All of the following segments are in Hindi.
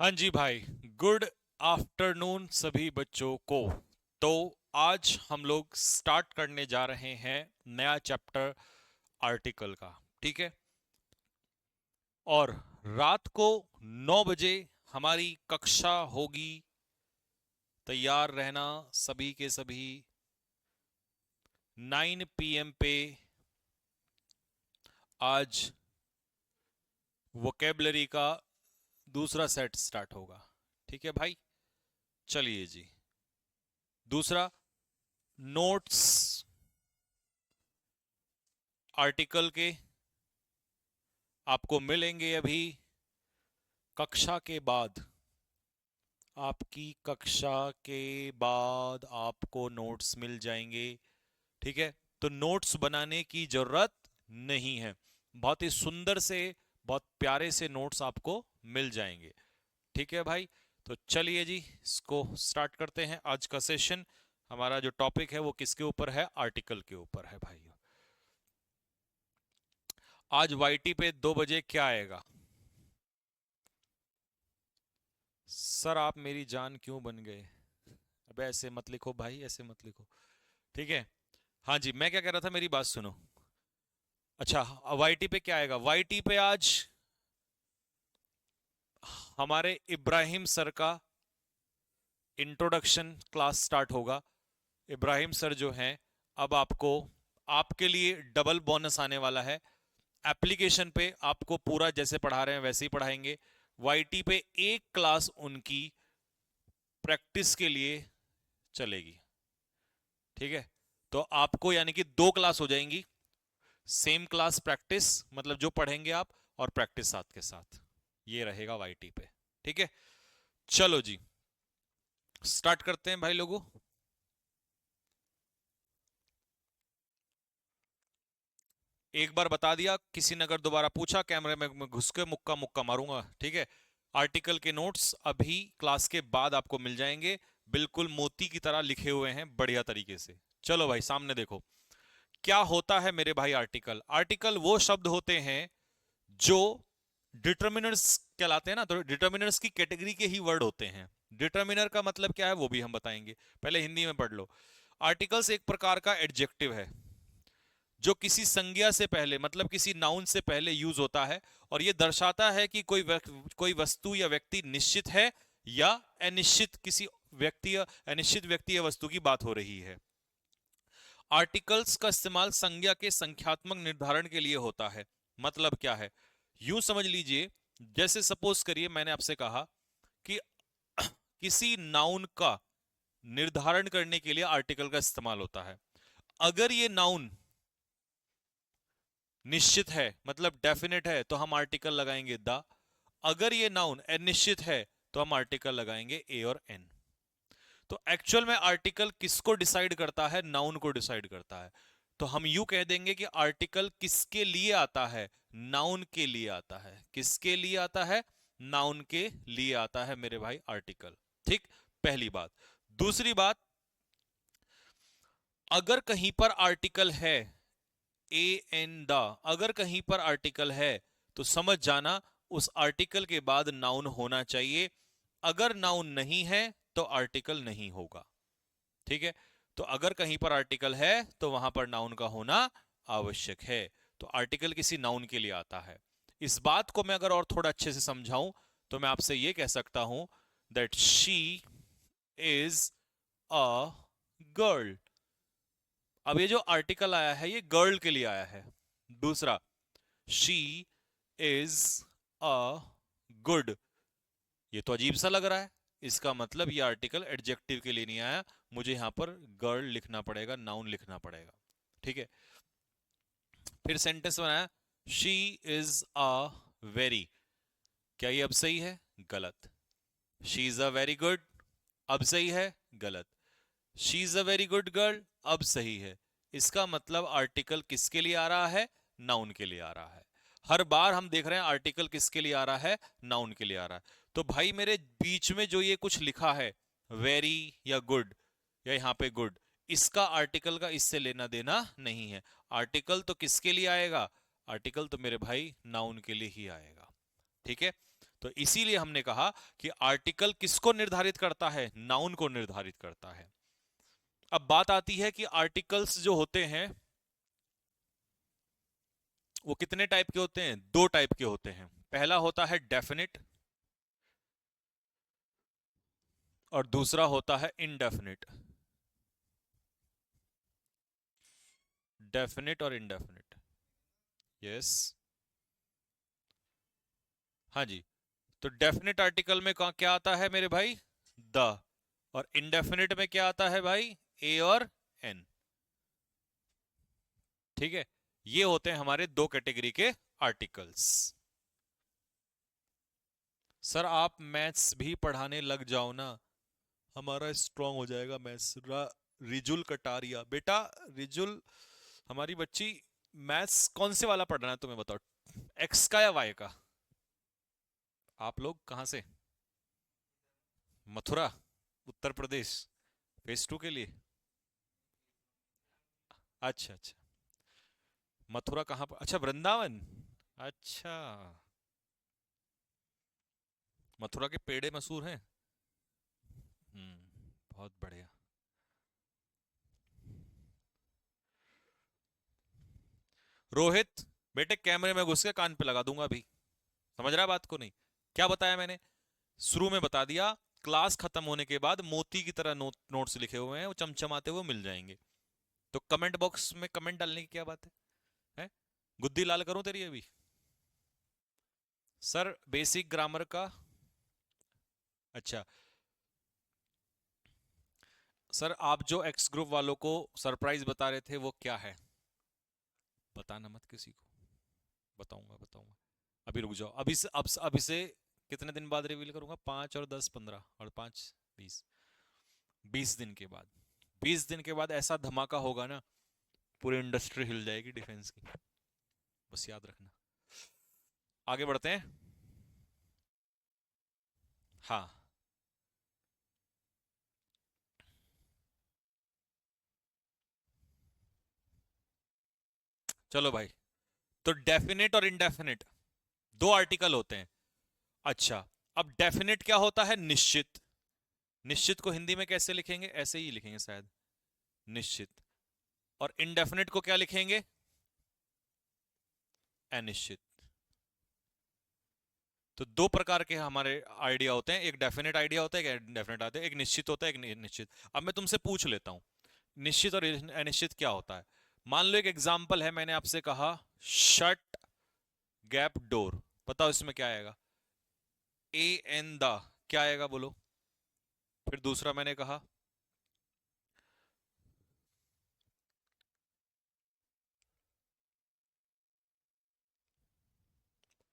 हाँ जी भाई। गुड आफ्टरनून सभी बच्चों को। तो आज हम लोग स्टार्ट करने जा रहे हैं नया चैप्टर आर्टिकल का। ठीक है। और रात को 9 बजे हमारी कक्षा होगी। तैयार रहना सभी के सभी। 9 PM पे आज वोकेबलरी का दूसरा सेट स्टार्ट होगा। ठीक है भाई। चलिए जी। दूसरा, नोट्स आर्टिकल के आपको मिलेंगे अभी कक्षा के बाद। आपकी कक्षा के बाद आपको नोट्स मिल जाएंगे। ठीक है। तो नोट्स बनाने की जरूरत नहीं है। बहुत ही सुंदर से, बहुत प्यारे से नोट्स आपको मिल जाएंगे। ठीक है भाई। तो चलिए जी, इसको स्टार्ट करते हैं। आज का सेशन, हमारा जो टॉपिक है वो किसके ऊपर है? आर्टिकल के ऊपर है भाई। आज वाईटी पे 2 बजे क्या आएगा? सर आप मेरी जान क्यों बन गए? अबे ऐसे मत लिखो भाई, ऐसे मत लिखो। ठीक है। हाँ जी, मैं क्या कह रहा था, मेरी बात सुनो। अच्छा, वाईटी पे क्या आएगा? वाईटी पे आज हमारे इब्राहिम सर का इंट्रोडक्शन क्लास स्टार्ट होगा। इब्राहिम सर जो हैं, अब आपको, आपके लिए डबल बोनस आने वाला है। एप्लीकेशन पे आपको पूरा जैसे पढ़ा रहे हैं वैसे ही पढ़ाएंगे। वाईटी पे एक क्लास उनकी प्रैक्टिस के लिए चलेगी। ठीक है। तो आपको यानी कि 2 क्लास हो जाएंगी। सेम क्लास प्रैक्टिस, मतलब जो पढ़ेंगे आप और प्रैक्टिस साथ के साथ, ये रहेगा वाईटी पे। ठीक है। चलो जी, स्टार्ट करते हैं भाई लोगों। एक बार बता दिया, किसी ने अगर दोबारा पूछा कैमरे में घुस के मुक्का मुक्का मारूंगा। ठीक है। आर्टिकल के नोट्स अभी क्लास के बाद आपको मिल जाएंगे, बिल्कुल मोती की तरह लिखे हुए हैं बढ़िया तरीके से। चलो भाई, सामने देखो क्या होता है मेरे भाई। आर्टिकल, आर्टिकल वो शब्द होते हैं जो डिटर्मिनर्स कहलाते हैं ना। तो डिटर्मिनर्स की कैटेगरी के ही वर्ड होते हैं। डिटर्मिनर का मतलब क्या है वो भी हम बताएंगे, पहले हिंदी में पढ़ लो। आर्टिकल्स एक प्रकार का एडजेक्टिव है जो किसी संज्ञा से पहले, मतलब किसी नाउन से पहले यूज होता है, और यह दर्शाता है कि कोई वस्तु या व्यक्ति निश्चित है या अनिश्चित, किसी व्यक्ति या अनिश्चित व्यक्ति या वस्तु की बात हो रही है। आर्टिकल्स का इस्तेमाल संज्ञा के संख्यात्मक निर्धारण के लिए होता है। मतलब क्या है? यूं समझ लीजिए, जैसे सपोज करिए मैंने आपसे कहा कि किसी नाउन का निर्धारण करने के लिए आर्टिकल का इस्तेमाल होता है। अगर ये नाउन निश्चित है, मतलब डेफिनेट है, तो हम आर्टिकल लगाएंगे द। अगर ये नाउन अनिश्चित है तो हम आर्टिकल लगाएंगे ए और एन। तो एक्चुअल में आर्टिकल किसको डिसाइड करता है? नाउन को डिसाइड करता है। तो हम यू कह देंगे कि आर्टिकल किसके लिए आता है? नाउन के लिए आता है। किसके लिए आता है? नाउन के लिए आता है मेरे भाई आर्टिकल। ठीक, पहली बात। दूसरी बात, अगर कहीं पर आर्टिकल है, ए एन द, अगर कहीं पर आर्टिकल है तो समझ जाना उस आर्टिकल के बाद नाउन होना चाहिए। अगर नाउन नहीं है तो आर्टिकल नहीं होगा। ठीक है। तो अगर कहीं पर आर्टिकल है तो वहां पर नाउन का होना आवश्यक है। तो आर्टिकल किसी नाउन के लिए आता है। इस बात को मैं अगर और थोड़ा अच्छे से समझाऊं तो मैं आपसे यह कह सकता हूं that she is a girl. अब ये जो आर्टिकल आया है ये गर्ल के लिए आया है। दूसरा, शी इज अ गुड। ये तो अजीब सा लग रहा है। इसका मतलब ये आर्टिकल एडजेक्टिव के लिए नहीं आया, मुझे यहां पर गर्ल लिखना पड़ेगा, नाउन लिखना पड़ेगा। ठीक है। फिर सेंटेंस बनाया, शी इज अ वेरी। क्या ये अब सही है? गलत। She is a very good, अब सही है? गलत। She is a very good girl, अब सही है। इसका मतलब आर्टिकल किसके लिए आ रहा है? नाउन के लिए आ रहा है। हर बार हम देख रहे हैं आर्टिकल किसके लिए आ रहा है? नाउन के लिए आ रहा है। तो भाई मेरे बीच में जो ये कुछ लिखा है, वेरी या गुड, या यहां पे गुड, इसका आर्टिकल का इससे लेना देना नहीं है। आर्टिकल तो किसके लिए आएगा? आर्टिकल तो मेरे भाई नाउन के लिए ही आएगा। ठीक है। तो इसीलिए हमने कहा कि आर्टिकल किसको निर्धारित करता है, नाउन को निर्धारित करता है। अब बात आती है कि आर्टिकल्स जो होते हैं वो कितने टाइप के होते हैं, दो टाइप के होते हैं। पहला होता है डेफिनिट और दूसरा होता है इनडेफिनिट। डेफिनिट और इनडेफिनिट, यस, हाँ जी। तो डेफिनेट आर्टिकल में क्या आता है मेरे भाई, द, और इनडेफिनिट में क्या आता है भाई, ए और एन। ठीक है, ये होते हैं हमारे दो कैटेगरी के आर्टिकल्स। सर आप मैथ्स भी पढ़ाने लग जाओ ना, हमारा स्ट्रांग हो जाएगा मैथ्स। रिजुल कटारिया, बेटा रिजुल हमारी बच्ची, मैथ्स कौन से वाला पढ़ना है तुम्हें बताओ, एक्स का या वाई का? आप लोग कहां से? मथुरा, उत्तर प्रदेश, फेज 2 के लिए? अच्छा अच्छा, मथुरा कहाँ पर, अच्छा वृंदावन, अच्छा। मथुरा के पेड़े मशहूर हैं। बहुत बढ़िया। रोहित, बेटे कैमरे में घुस के कान पे लगा दूंगा अभी, समझ रहा है बात को नहीं? क्या बताया मैंने, शुरू में बता दिया, क्लास खत्म होने के बाद मोती की तरह नोट्स लिखे हुए हैं, वो चमचमाते हुए मिल जाएंगे। तो कमेंट बॉक्स में कमेंट डालने की क्या बात है? गुद्दी लाल करूं तेरी अभी? सर बेसिक ग्रामर का, अच्छा सर आप जो एक्स ग्रुप वालों को सरप्राइज बता रहे थे वो क्या है? बताना मत किसी को। बताऊंगा बताऊंगा, अभी रुक जाओ, अभी से अभी से कितने दिन बाद रिवील करूंगा, 5 और 10 15 और 5 20, 20 दिन के बाद। 20 दिन के बाद ऐसा धमाका होगा ना, पूरी इंडस्ट्री हिल जाएगी डिफेंस की, बस याद रखना। आगे बढ़ते हैं। हाँ, चलो भाई, तो डेफिनेट और इनडेफिनेट दो आर्टिकल होते हैं। अच्छा, अब डेफिनेट क्या होता है, निश्चित। निश्चित को हिंदी में कैसे लिखेंगे, ऐसे ही लिखेंगे शायद, निश्चित। और इनडेफिनेट को क्या लिखेंगे, अनिश्चित। तो दो प्रकार के हमारे आइडिया होते हैं, एक डेफिनेट आइडिया होता है, एक इनडेफिनेट आइडिया, एक निश्चित होता है, एक निश्चित। अब मैं तुमसे पूछ लेता हूं, निश्चित और अनिश्चित क्या होता है? मान लो एक एग्जाम्पल है, मैंने आपसे कहा शट गैप डोर, बताओ इसमें क्या आएगा, ए एन द, क्या आएगा बोलो? फिर दूसरा मैंने कहा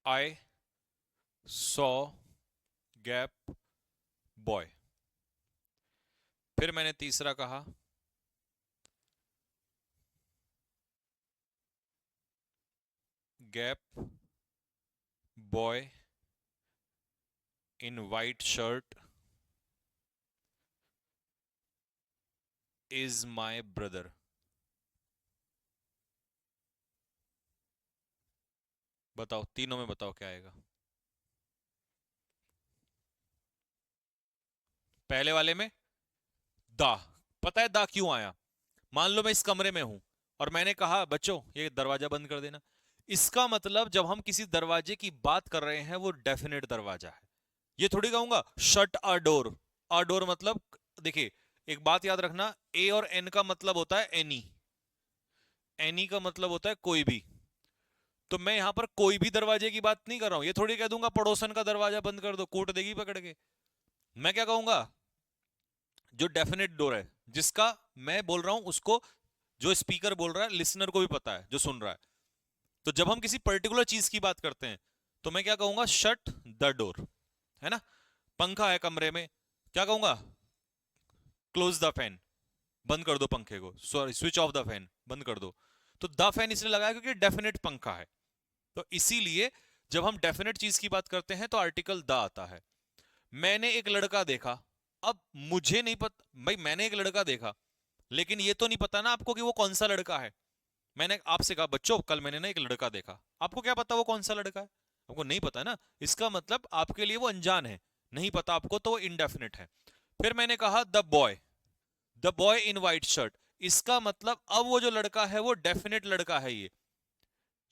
आई सॉ गैप बॉय। फिर मैंने तीसरा कहा gap boy in white shirt is my brother. बताओ तीनों में, बताओ क्या आएगा? पहले वाले में दा, पता है दा क्यों आया? मान लो मैं इस कमरे में हूं और मैंने कहा बच्चों ये दरवाजा बंद कर देना, इसका मतलब जब हम किसी दरवाजे की बात कर रहे हैं वो डेफिनेट दरवाजा है। ये थोड़ी कहूंगा शट अ डोर, अ डोर मतलब, देखिए एक बात याद रखना, ए और एन का मतलब होता है एनी, एनी का मतलब होता है कोई भी। तो मैं यहां पर कोई भी दरवाजे की बात नहीं कर रहा हूं, ये थोड़ी कह दूंगा पड़ोसन का दरवाजा बंद कर दो, कूट देगी पकड़ के। मैं क्या कहूंगा, जो डेफिनेट डोर है, जिसका मैं बोल रहा हूं उसको, जो स्पीकर बोल रहा है लिसनर को भी पता है, जो सुन रहा है। तो जब हम किसी पर्टिकुलर चीज की बात करते हैं तो मैं क्या कहूंगा, शट द डोर, है ना? पंखा है कमरे में, क्या कहूंगा, क्लोज द फैन, बंद कर दो पंखे को, sorry switch off the fan, बंद कर दो। तो द फैन इसलिए लगाया क्योंकि डेफिनेट पंखा है। तो इसीलिए जब हम डेफिनेट चीज की बात करते हैं तो आर्टिकल द आता है। मैंने एक लड़का देखा, अब मुझे नहीं पता भाई, मैंने एक लड़का देखा, लेकिन ये तो नहीं पता ना आपको कि वो कौन सा लड़का है। मैंने आपसे कहा बच्चों कल मैंने ना एक लड़का देखा, आपको क्या पता वो कौन सा लड़का है? आपको नहीं पता ना, इसका मतलब आपके लिए वो अनजान है, नहीं पता आपको, तो वो इंडेफिनिट है। फिर मैंने कहा the boy in white shirt, इसका मतलब अब वो जो लड़का है वो डेफिनेट लड़का है,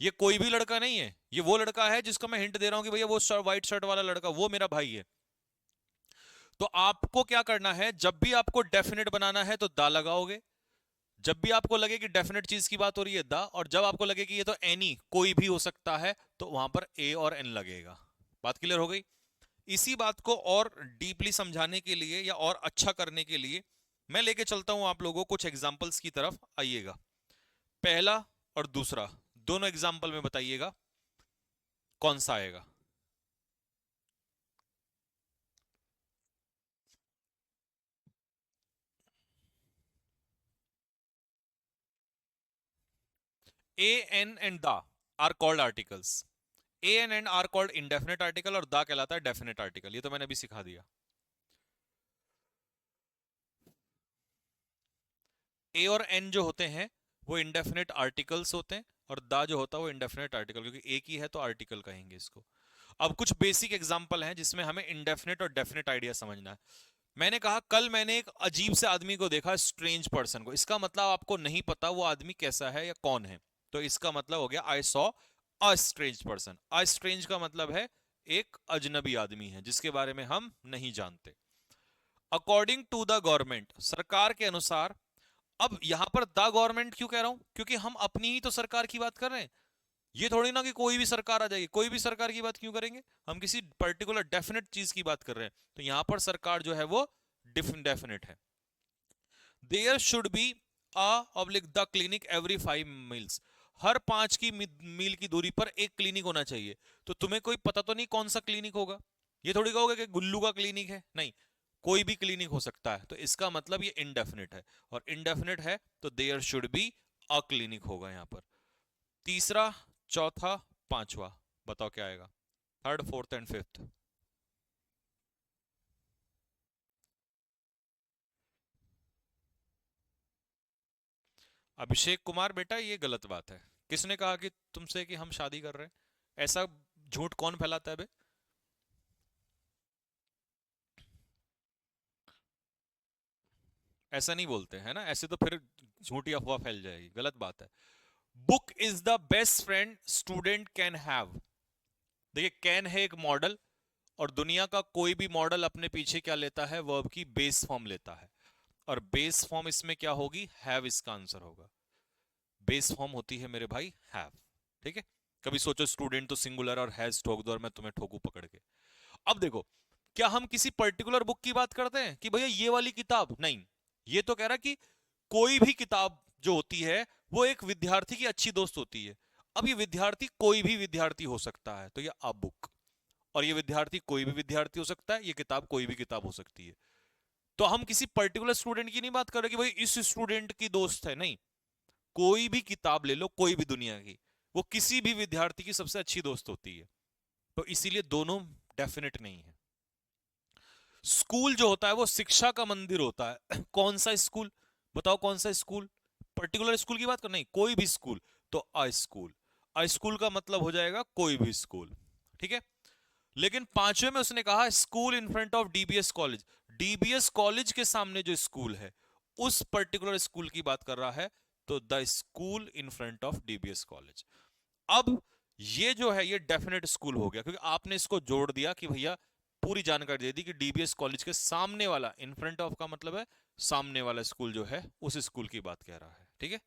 ये कोई भी लड़का नहीं है, ये वो लड़का है जिसको मैं हिंट दे रहा हूं कि भैया वो व्हाइट शर्ट वाला लड़का वो मेरा भाई है। तो आपको क्या करना है, जब भी आपको डेफिनेट बनाना है तो दा लगाओगे, जब भी आपको लगे कि डेफिनेट चीज की बात हो रही है दा, और जब आपको लगे कि ये तो एनी कोई भी हो सकता है तो वहां पर ए और एन लगेगा। बात क्लियर हो गई। इसी बात को और डीपली समझाने के लिए या और अच्छा करने के लिए मैं लेके चलता हूं आप लोगों को कुछ एग्जाम्पल्स की तरफ, आइएगा। पहला और दूसरा दोनों एग्जाम्पल में बताइएगा कौन सा आएगा। A an and the are called articles. A an and are called indefinite article और द कहलाता है डेफिनेट आर्टिकल, ये तो मैंने अभी सिखा दिया। ए और एन जो होते हैं वो इंडेफिनेट आर्टिकल्स होते हैं, और द जो होता है वो इंडेफिनेट आर्टिकल, क्योंकि एक ही है तो आर्टिकल कहेंगे इसको। अब कुछ बेसिक एग्जांपल हैं जिसमें हमें इंडेफिनेट और डेफिनेट आइडिया समझना है। मैंने कहा कल मैंने एक अजीब से आदमी को देखा, स्ट्रेंज पर्सन को, इसका मतलब आपको नहीं पता वो आदमी कैसा है या कौन है, तो इसका मतलब हो गया I saw a strange person. A strange का मतलब है एक अजनबी आदमी है जिसके बारे में हम नहीं जानते। अकॉर्डिंग टू द गवर्नमेंट, सरकार के अनुसार। अब यहां पर द गवर्नमेंट क्यों कह रहा हूं, क्योंकि हम अपनी ही तो सरकार की बात कर रहे हैं, ये थोड़ी ना कि कोई भी सरकार आ जाएगी, कोई भी सरकार की बात क्यों करेंगे, हम किसी पर्टिकुलर डेफिनेट चीज की बात कर रहे हैं, तो यहां पर सरकार जो है वो डेफिनेट है। There should be a oblique the clinic every 5 miles, हर 5 की मील की दूरी पर एक क्लिनिक होना चाहिए। तो तुम्हें कोई पता तो नहीं कौन सा क्लिनिक होगा, ये थोड़ी कहोगे कि गुल्लू का क्लिनिक है, नहीं, कोई भी क्लिनिक हो सकता है, तो इसका मतलब ये इनडेफिनेट है, और इनडेफिनेट है तो there should be a clinic होगा यहां पर। तीसरा, चौथा, पांचवा, बताओ क्या आएगा, third fourth and fifth. Abhishek Kumar बेटा ये गलत बात है, किसने कहा कि तुमसे कि हम शादी कर रहे हैं, ऐसा झूठ कौन फैलाता है बे। ऐसा नहीं बोलते है ना, ऐसे तो फिर झूठी अफवाह फैल जाएगी, गलत बात है। Book is the best friend student can have, देखिए कैन है एक मॉडल, और दुनिया का कोई भी मॉडल अपने पीछे क्या लेता है, वर्ब की बेस फॉर्म लेता है, और बेस फॉर्म इसमें क्या होगी, हैव इसका आंसर होगा। बेस फॉर्म होती है मेरे भाई हैव, ठीक है। कभी सोचो स्टूडेंट तो सिंगुलर और हैज ठोक दो और मैं तुम्हें ठोकू पकड़ के। अब देखो, क्या हम किसी पर्टिकुलर बुक की बात करते हैं कि भैया ये वाली किताब, नहीं, ये तो कह रहा कि कोई भी किताब जो होती है वो एक विद्यार्थी की अच्छी दोस्त होती है। अब ये विद्यार्थी कोई भी विद्यार्थी हो सकता है, तो ये अ बुक, और ये विद्यार्थी कोई भी विद्यार्थी हो सकता है, ये किताब कोई भी किताब हो सकती है। तो हम किसी पर्टिकुलर स्टूडेंट की नहीं बात कर रहे कि भाई इस स्टूडेंट की दोस्त है, नहीं, कोई भी किताब ले लो कोई भी दुनिया की, वो किसी भी विद्यार्थी की सबसे अच्छी दोस्त होती है, तो इसीलिए दोनों डेफिनेट नहीं है। स्कूल जो होता है वो शिक्षा का मंदिर होता है कौन सा स्कूल, बताओ कौन सा स्कूल, पर्टिकुलर स्कूल की बात कर, नहीं, कोई भी स्कूल, तो अ स्कूल। अ स्कूल का मतलब हो जाएगा कोई भी स्कूल, ठीक है। लेकिन पांचवे में उसने कहा school in front of DBS college, DBS college के सामने जो स्कूल है उस पर्टिकुलर स्कूल की बात कर रहा है, तो the school in front of DBS college. अब ये जो है ये डेफिनेट स्कूल हो गया, क्योंकि आपने इसको जोड़ दिया कि भैया पूरी जानकारी दे दी कि डीबीएस कॉलेज के सामने वाला, इन फ्रंट ऑफ का मतलब है सामने वाला स्कूल जो है उस स्कूल की बात कह रहा है, ठीक है।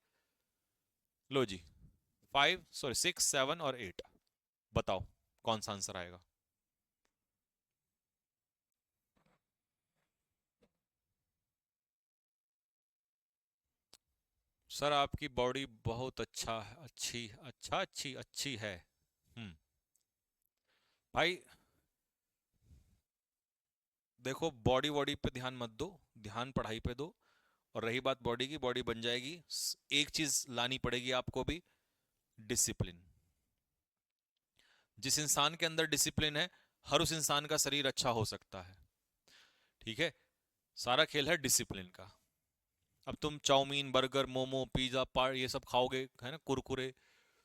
लो जी, 6 7 और 8, बताओ कौन सा आंसर आएगा। सर आपकी बॉडी बहुत अच्छा है, अच्छी अच्छा अच्छी अच्छी है। हम्म। भाई देखो, बॉडी बॉडी पे ध्यान मत दो, ध्यान पढ़ाई पे दो। और रही बात बॉडी की, बॉडी बन जाएगी, एक चीज लानी पड़ेगी आपको भी, डिसिप्लिन। जिस इंसान के अंदर डिसिप्लिन है हर उस इंसान का शरीर अच्छा हो सकता है, ठीक है। सारा खेल है डिसिप्लिन का। अब तुम चाउमीन बर्गर मोमो पिज्जा पार ये सब खाओगे है ना, Kurkure,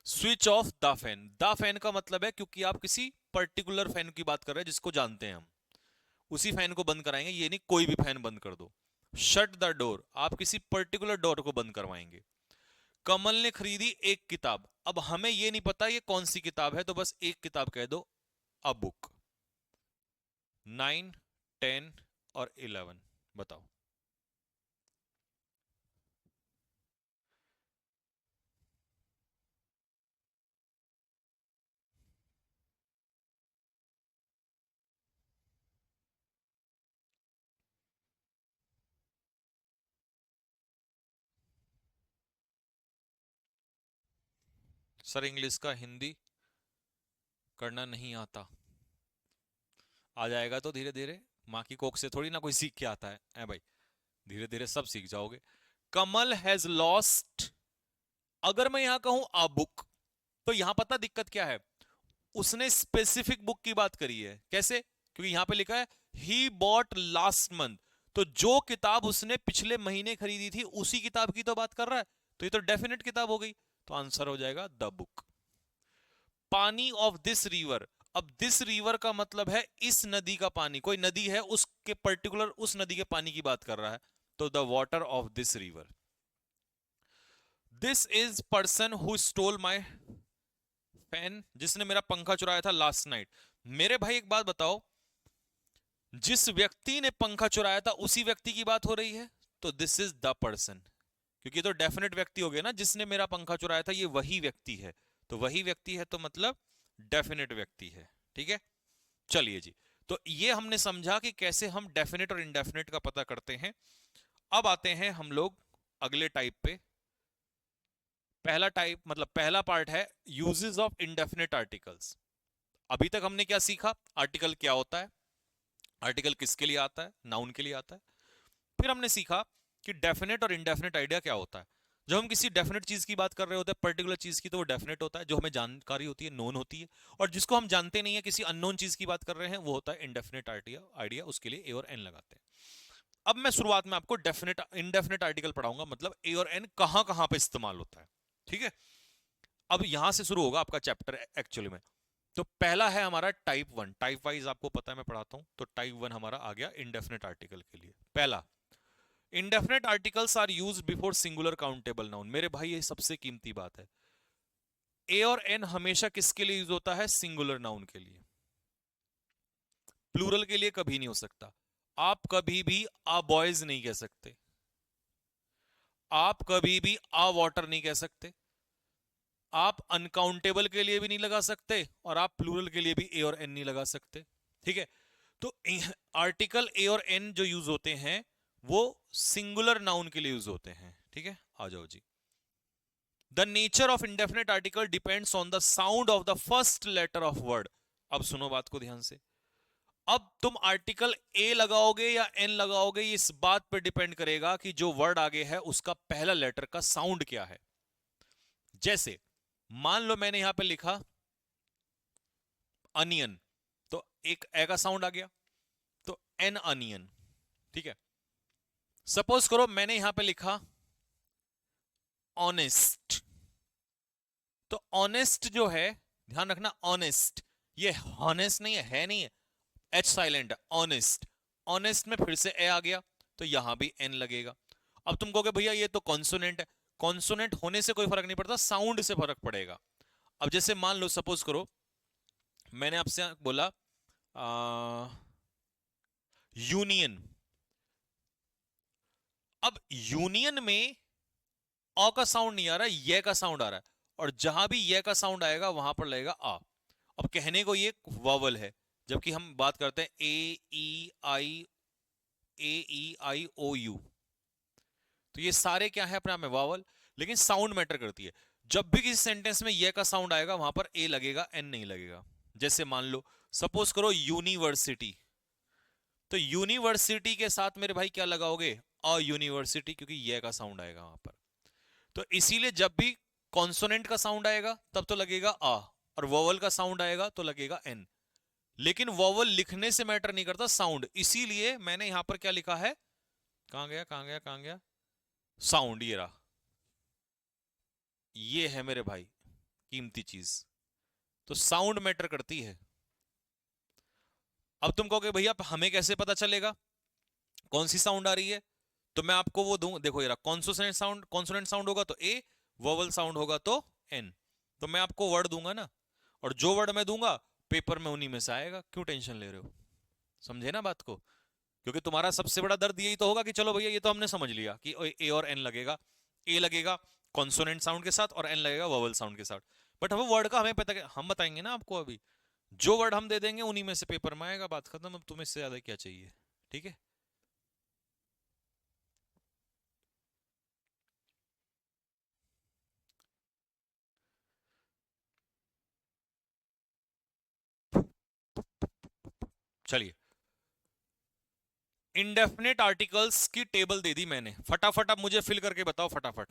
switch off the fan, the fan का मतलब है क्योंकि आप किसी पर्टिकुलर फैन की बात कर रहे हैं जिसको जानते हैं हम, उसी फैन को बंद कराएंगे, ये नहीं कोई भी फैन बंद कर दो। शट द डोर, आप किसी पर्टिकुलर डोर को बंद करवाएंगे। कमल ने खरीदी एक किताब, अब हमें ये नहीं पता ये कौन सी किताब है, तो बस एक किताब कह दो, अ बुक। 9, 10 और 11 बताओ। सर इंग्लिश का हिंदी करना नहीं आता, आ जाएगा तो धीरे धीरे, माँ की कोख से थोड़ी ना कोई सीख के आता है ऐ भाई, धीरे धीरे सब सीख जाओगे। कमल हैज लॉस्ट, अगर मैं यहां कहूं अ बुक, तो यहां पता दिक्कत क्या है, उसने स्पेसिफिक बुक की बात करी है। कैसे? क्योंकि यहां पे लिखा है ही बॉट लास्ट मंथ, तो जो किताब उसने पिछले महीने खरीदी थी उसी किताब की तो बात कर रहा है, तो ये तो डेफिनेट किताब हो गई, तो आंसर हो जाएगा द बुक। पानी ऑफ दिस रिवर, अब दिस रिवर का मतलब है इस नदी का पानी, कोई नदी है उसके पर्टिकुलर उस नदी के पानी की बात कर रहा है, तो the water of this river. This is person who stole my fan, जिसने मेरा पंखा चुराया था लास्ट नाइट। मेरे भाई एक बात बताओ, जिस व्यक्ति ने पंखा चुराया था उसी व्यक्ति की बात हो रही है, तो दिस इज द पर्सन, क्योंकि तो डेफिनेट व्यक्ति हो गया ना, जिसने मेरा पंखा चुराया था ये वही व्यक्ति है, तो वही व्यक्ति है तो मतलब डेफिनेट व्यक्ति है। ठीक है, चलिए जी। तो ये हमने समझा कि कैसे हम डेफिनेट और इनडेफिनेट का पता करते हैं। अब आते हैं हम लोग अगले टाइप पे। पहला टाइप मतलब पहला पार्ट है यूजेस ऑफ इनडेफिनेट आर्टिकल्स। अभी तक हमने क्या सीखा, आर्टिकल क्या होता है, आर्टिकल किसके लिए आता है, नाउन के लिए आता है। फिर हमने सीखा कि डेफिनेट और इनडेफिनेट आइडिया क्या होता है। जब हम किसी डेफिनेट चीज की बात कर रहे होते हैं, पर्टिकुलर चीज की, तो वो डेफिनेट होता है, जो हमें जानकारी होती है, नोन होती है। और जिसको हम जानते नहीं है, किसी अननोन चीज की बात कर रहे हैं, वो होता है इनडेफिनेट आइडिया, आइडिया उसके लिए ए और एन लगाते हैं। अब मैं शुरुआत में आपको डेफिनेट इनडेफिनेट आर्टिकल पढ़ाऊंगा, मतलब ए और एन कहां कहां पे इस्तेमाल होता है। ठीक है, अब यहां से शुरू होगा आपका चैप्टर एक्चुअली में। तो पहला है हमारा टाइप वन, टाइप वाइज आपको पता है मैं पढ़ाता हूं, तो टाइप वन हमारा आ गया इंडेफिनेट आर्टिकल के लिए। पहला, indefinite articles are use before singular countable noun. मेरे भाई ये सबसे कीमती बात है, ए और एन हमेशा किसके लिए यूज होता है, सिंगुलर नाउन के लिए, प्लूरल के लिए कभी नहीं हो सकता। आप कभी भी आ बॉयज नहीं कह सकते, आप कभी भी आ वाटर नहीं कह सकते, आप अनकाउंटेबल के लिए भी नहीं लगा सकते, और आप प्लूरल के लिए भी ए और एन नहीं लगा सकते। ठीक है, तो आर्टिकल ए और एन जो यूज होते हैं वो सिंगुलर नाउन के लिए यूज होते हैं। ठीक है, आ जाओ जी। The nature of indefinite article depends on the sound of the first letter of word. अब सुनो बात को ध्यान से, अब तुम आर्टिकल ए लगाओगे या एन लगाओगे, ये इस बात पर डिपेंड करेगा कि जो वर्ड आगे है उसका पहला लेटर का साउंड क्या है। जैसे मान लो मैंने यहां पे लिखा अनियन, तो एक ए का साउंड आ गया, तो एन अनियन। ठीक है, सपोज करो मैंने यहां पे लिखा ऑनेस्ट, तो ऑनेस्ट जो है, ध्यान रखना ऑनेस्ट, ये हॉनेस्ट नहीं है नहीं है, एच साइलेंट है, ऑनेस्ट। ऑनेस्ट में फिर से ए आ गया, तो यहां भी एन लगेगा। अब तुम कहोगे भैया ये तो कॉन्सोनेंट है, कॉन्सोनेंट होने से कोई फर्क नहीं पड़ता, साउंड से फर्क पड़ेगा। अब जैसे मान लो सपोज करो मैंने आपसे बोला यूनियन, अब यूनियन में अ का साउंड नहीं आ रहा है, ये का साउंड आ रहा है, और जहां भी ये का साउंड आएगा वहां पर लगेगा आ। अब कहने को ये वॉवल है, जबकि हम बात करते हैं ए ई आई ओ यू, तो ये सारे क्या है अपने आप में वॉवल, लेकिन साउंड मैटर करती है। जब भी किसी सेंटेंस में ये का साउंड आएगा वहां पर ए लगेगा, एन नहीं लगेगा। जैसे मान लो सपोज करो यूनिवर्सिटी, तो यूनिवर्सिटी के साथ मेरे भाई क्या लगाओगे, अ यूनिवर्सिटी, क्योंकि ये का साउंड आएगा वहां पर। तो इसीलिए जब भी कॉन्सोनेंट का साउंड आएगा तब तो लगेगा आ, और वोवल का साउंड आएगा तो लगेगा एन। लेकिन वोवल लिखने से मैटर नहीं करता, साउंड, इसीलिए मैंने यहां पर क्या लिखा है, कहां गया कहां गया कहां गया, साउंड, ये रहा, ये है मेरे भाई कीमती चीज। तो साउंड मैटर करती है। अब तुम कहोगे भैया हमें कैसे पता चलेगा कौन सी साउंड आ रही है? तो मैं आपको वो दूं, देखो यार, कॉन्सोनेंट साउंड होगा तो ए, वोवल साउंड होगा तो एन। तो मैं आपको वर्ड दूंगा ना, और जो वर्ड मैं दूंगा पेपर में उन्हीं में से आएगा। क्यों टेंशन ले रहे हो? समझे ना बात को? क्योंकि तुम्हारा सबसे बड़ा दर्द यही तो होगा कि चलो भैया ये तो हमने समझ लिया कि ए और एन लगेगा। ए लगेगा कॉन्सोनेंट साउंड के साथ और एन लगेगा वोवल साउंड के साथ। बट हमें वर्ड का हमें पता, हम बताएंगे ना आपको अभी। जो वर्ड हम दे देंगे उन्हीं में से पेपर में आएगा, बात खत्म। अब तुम्हें इससे ज्यादा क्या चाहिए? ठीक है। चलिए, इंडेफिनेट आर्टिकल्स की टेबल दे दी मैंने, फटाफट अब मुझे फिल करके बताओ फटाफट।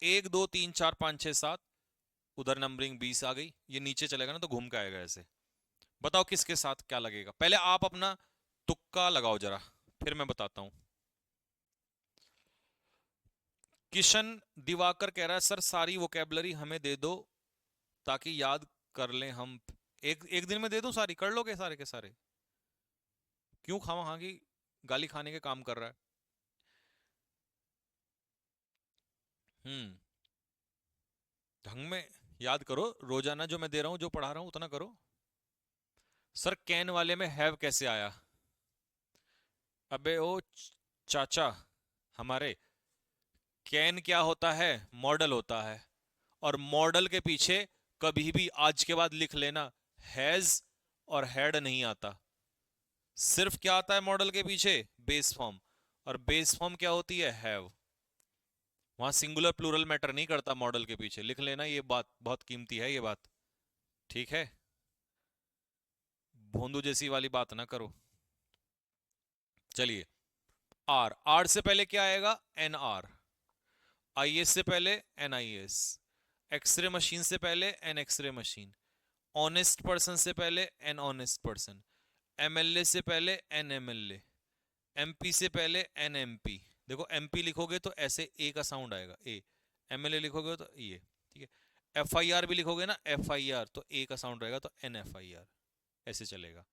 1 2 3 4 5 6 7, उधर नंबरिंग 20 आ गई। ये नीचे चलेगा ना तो घूम के आएगा ऐसे। बताओ किसके साथ क्या लगेगा, पहले आप अपना तुक्का लगाओ जरा, फिर मैं बताता हूं। किशन दिवाकर कह रहा है सर सारी वोकेबलरी हमें दे दो ताकि याद कर लें हम। एक एक दिन में दे दूं सारी, कर लोगे सारे के सारे? क्यों खावा हाँ की गाली खाने के काम कर रहा है? हम्म। ढंग में याद करो, रोजाना जो मैं दे रहा हूं, जो पढ़ा रहा हूं उतना करो। सर कैन वाले में हैव कैसे आया? अबे ओ चाचा हमारे, कैन क्या होता है? मॉडल होता है। और मॉडल के पीछे कभी भी आज के बाद लिख लेना, हैज और हैड नहीं आता। सिर्फ क्या आता है मॉडल के पीछे? Base form. और बेस फॉर्म क्या होती है? हैव। वहां सिंगुलर प्लूरल मैटर नहीं करता मॉडल के पीछे, लिख लेना, ये बात बहुत कीमती है ये बात। ठीक है, भोंदू जैसी वाली बात ना करो। चलिए, आर, आर से पहले क्या आएगा? N R. आईएएस से पहले एनआईएएस। एक्सरे मशीन से पहले an X ray machine. Honest person से पहले एन ऑनेस्ट पर्सन। एमएलए से पहले एन एमएलए। एमपी से पहले एन एमपी। देखो एमपी लिखोगे तो ऐसे ए का साउंड आएगा, ए। एमएलए लिखोगे तो ये। ठीक है। एफआईआर भी लिखोगे ना, एफआईआर, तो ए का साउंड रहेगा तो एन एफआईआर, ऐसे चलेगा।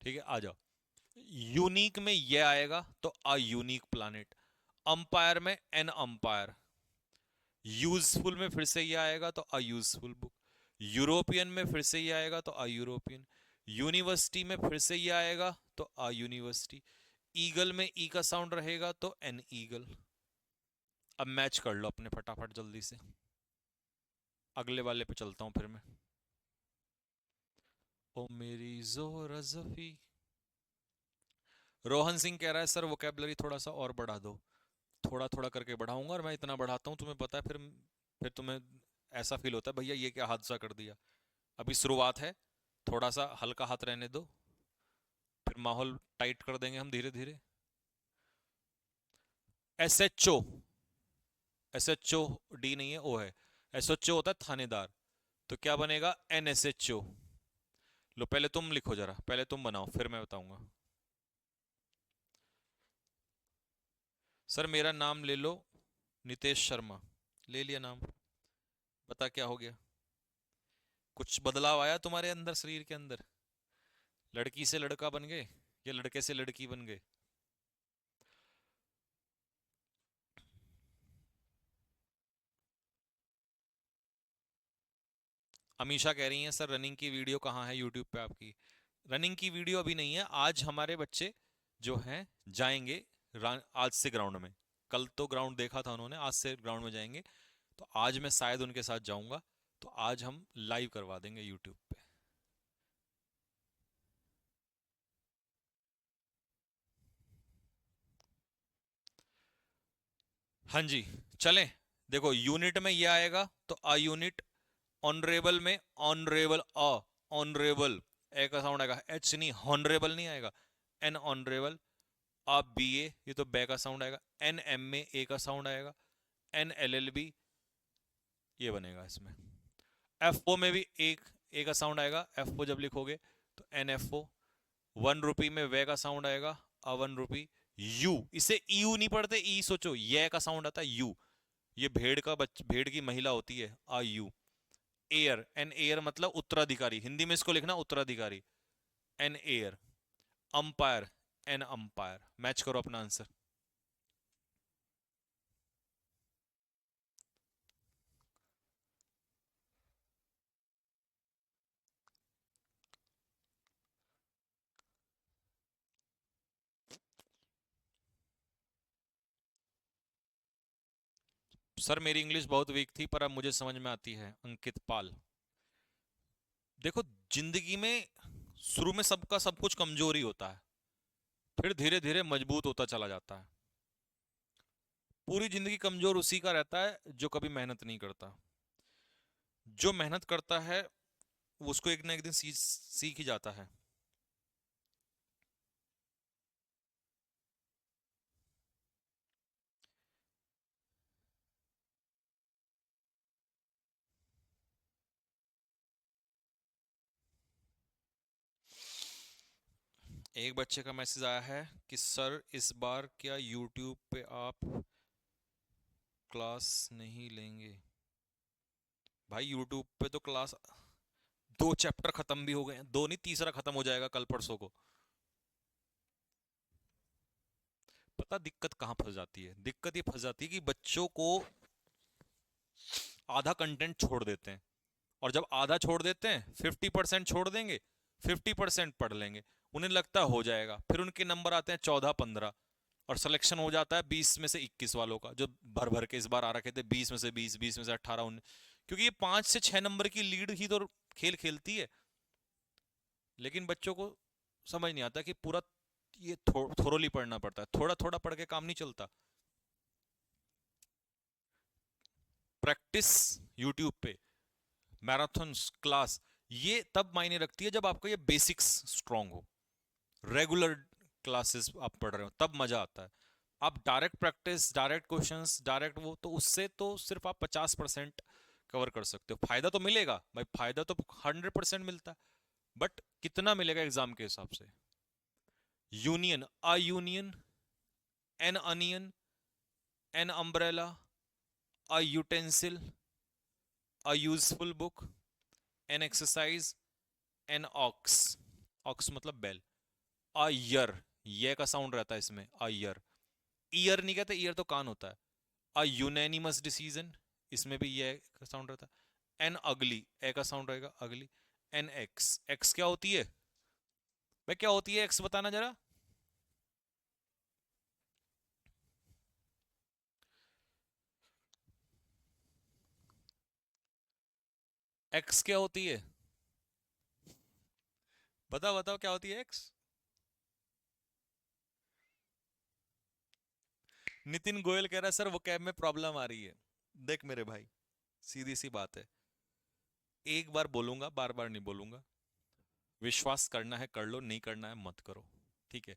ठीक है, आ जाओ। यूनिक में ये आएगा तो अ यूनिक प्लानिट। अंपायर में एन अंपायर। यूजफुल में फिर से ये आएगा तो अ यूजफुल बुक। यूरोपियन में फिर से ये आएगा तो अ यूरोपियन। यूनिवर्सिटी में फिर से ये आएगा तो अ यूनिवर्सिटी। ईगल में ई का साउंड रहेगा तो एन ईगल। अब मैच कर लो अपने फटाफट जल्दी से, अगले वाले पे चलता हूं फिर मैं। ओ मेरी जोर जफी। रोहन सिंह कह रहा है सर वोकेबलरी थोड़ा सा और बढ़ा दो। थोड़ा थोड़ा करके बढ़ाऊंगा, और मैं इतना बढ़ाता हूँ तुम्हें पता है, फिर तुम्हें ऐसा फील होता है भैया ये क्या हादसा कर दिया। अभी शुरुआत है, थोड़ा सा हल्का हाथ रहने दो, फिर माहौल टाइट कर देंगे हम धीरे धीरे। S H O, S H O, D नहीं है, ओ है। एस एच ओ होता है थानेदार, तो क्या बनेगा? An S H O. लो पहले तुम लिखो जरा, पहले तुम बनाओ फिर मैं बताऊंगा। सर मेरा नाम ले लो, नितेश शर्मा। ले लिया नाम, बता क्या हो गया? कुछ बदलाव आया तुम्हारे अंदर, शरीर के अंदर? लड़की से लड़का बन गए या लड़के से लड़की बन गए? अमीशा कह रही हैं सर रनिंग की वीडियो कहाँ है यूट्यूब पे आपकी? रनिंग की वीडियो अभी नहीं है, आज हमारे बच्चे जो हैं जाएंगे आज से ग्राउंड में। कल तो ग्राउंड देखा था उन्होंने, आज से ग्राउंड में जाएंगे। तो आज मैं शायद उनके साथ जाऊंगा, तो आज हम लाइव करवा देंगे यूट्यूब पे। हाँ जी, चलें। देखो यूनिट में ये आएगा तो अ यूनिट। ऑनरेबल में ऑनरेबल, अ ऑनरेबल, ए का साउंड आएगा, एच नहीं, हॉनरेबल नहीं आएगा। N honourable. अ बी ए, ये तो बे का साउंड आएगा। एन एम में ए का साउंड आएगा। एन एल एल बी, ये बनेगा इसमें। एफ ओ में भी एक ए का साउंड आएगा, एफ ओ जब लिखोगे तो एन एफ ओ। 1 रुपी में वे का साउंड आएगा, अ 1 रुपी। यू, इसे यू नहीं पढ़ते, ई सोचो, ये का साउंड आता है यू। ये भेड़ का भेड़ की महिला होती है, आ यू। एयर, एन एयर मतलब उत्तराधिकारी, हिंदी में इसको लिखना उत्तराधिकारी, an heir. Umpire, an umpire. Match करो अपना आंसर। सर मेरी इंग्लिश बहुत वीक थी पर अब मुझे समझ में आती है। अंकित पाल। देखो, जिंदगी में शुरू में सबका सब कुछ कमजोर ही होता है, फिर धीरे धीरे मजबूत होता चला जाता है। पूरी जिंदगी कमजोर उसी का रहता है जो कभी मेहनत नहीं करता। जो मेहनत करता है वो उसको एक ना एक दिन सीख ही जाता है। एक बच्चे का मैसेज आया है कि सर इस बार क्या यूट्यूब पे आप क्लास नहीं लेंगे? भाई यूट्यूब पे तो क्लास, 2 चैप्टर खत्म भी हो गए हैं, दो नहीं तीसरा खत्म हो जाएगा कल परसों को। पता दिक्कत कहाँ फंस जाती है? दिक्कत ये फंस जाती है कि बच्चों को आधा कंटेंट छोड़ देते हैं, और जब आधा छोड़ देते हैं 50% छोड़ देंगे, 50% पढ़ लेंगे, उन्हें लगता है हो जाएगा, फिर उनके नंबर आते हैं 14-15, और सिलेक्शन हो जाता है 20 में से 21 वालों का, जो भर भर के इस बार आ रखे थे 20 में से 20, 20 में से 18, 19। क्योंकि ये 5 से 6 नंबर की लीड ही तो खेल खेलती है। लेकिन बच्चों को समझ नहीं आता कि पूरा ये थोरोली पढ़ना पड़ता है, थोड़ा थोड़ा पढ़ के काम नहीं चलता। प्रैक्टिस यूट्यूब पे, मैराथन क्लास, ये तब मायने रखती है जब आपका ये बेसिक्स स्ट्रांग हो। रेगुलर क्लासेस आप पढ़ रहे हो तब मजा आता है। आप direct practice, direct questions, direct वो, तो उससे तो सिर्फ आप 50% कवर कर सकते हो। फायदा तो मिलेगा भाई, फायदा तो 100% मिलता है, बट कितना मिलेगा एग्जाम के हिसाब से? Union, a union, an onion, an umbrella, a utensil, a useful book, an exercise, an ox, ox मतलब बैल, अ ईयर, ये का साउंड रहता है इसमें, अ ईयर। ईयर नहीं कहते, ईयर तो कान होता है। अ यूनैनिमस डिसीजन, इसमें भी ये का साउंड रहता है। एन अगली, ए का साउंड रहेगा, अगली। एन एक्स, एक्स क्या होती है भाई? क्या होती है एक्स, बताना जरा। एक्स क्या होती है? बताओ बताओ क्या होती है एक्स? नितिन गोयल कह रहा है सर वो कैब में प्रॉब्लम आ रही है। देख मेरे भाई, सीधी सी बात है, एक बार बोलूंगा, बार बार नहीं बोलूंगा। विश्वास करना है कर लो, नहीं करना है मत करो। ठीक है?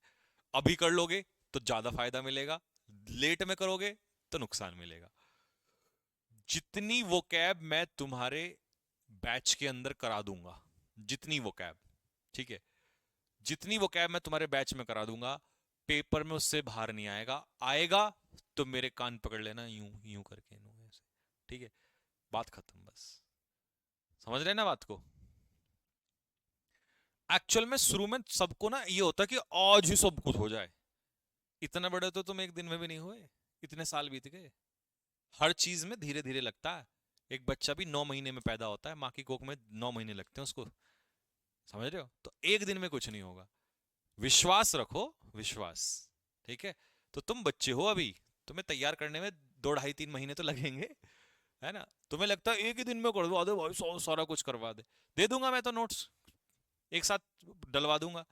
अभी कर लोगे तो ज्यादा फायदा मिलेगा, लेट में करोगे तो नुकसान मिलेगा। जितनी वो कैब मैं तुम्हारे बैच के अंदर करा दूंगा, जितनी वो कैब, ठीक है, जितनी वो कैब मैं तुम्हारे बैच में करा दूंगा, पेपर में उससे बाहर नहीं आएगा। आएगा तो मेरे कान पकड़ लेना, यूं यूं करके, यूं ऐसे। ठीक है? बात खत्म बस। समझ रहे ना बात को? एक्चुअल में शुरू में सबको ना ये होता है कि आज ही सब कुछ हो जाए। इतना बड़े तो तुम एक दिन में भी नहीं हुए, इतने साल बीत गए। हर चीज में धीरे धीरे लगता है। एक बच्चा भी 9 महीने में पैदा होता है, माँ की कोख में 9 महीने लगते हैं उसको। समझ रहे हो? तो एक दिन में कुछ नहीं होगा। विश्वास रखो, विश्वास। ठीक है? तो तुम बच्चे हो अभी, तुम्हें तैयार करने में 2 ढाई 3 महीने तो लगेंगे, है ना? तुम्हें लगता है एक ही दिन में करवा दे भाई, सारा कुछ करवा दे दूंगा मैं तो नोट्स एक साथ डलवा दूंगा।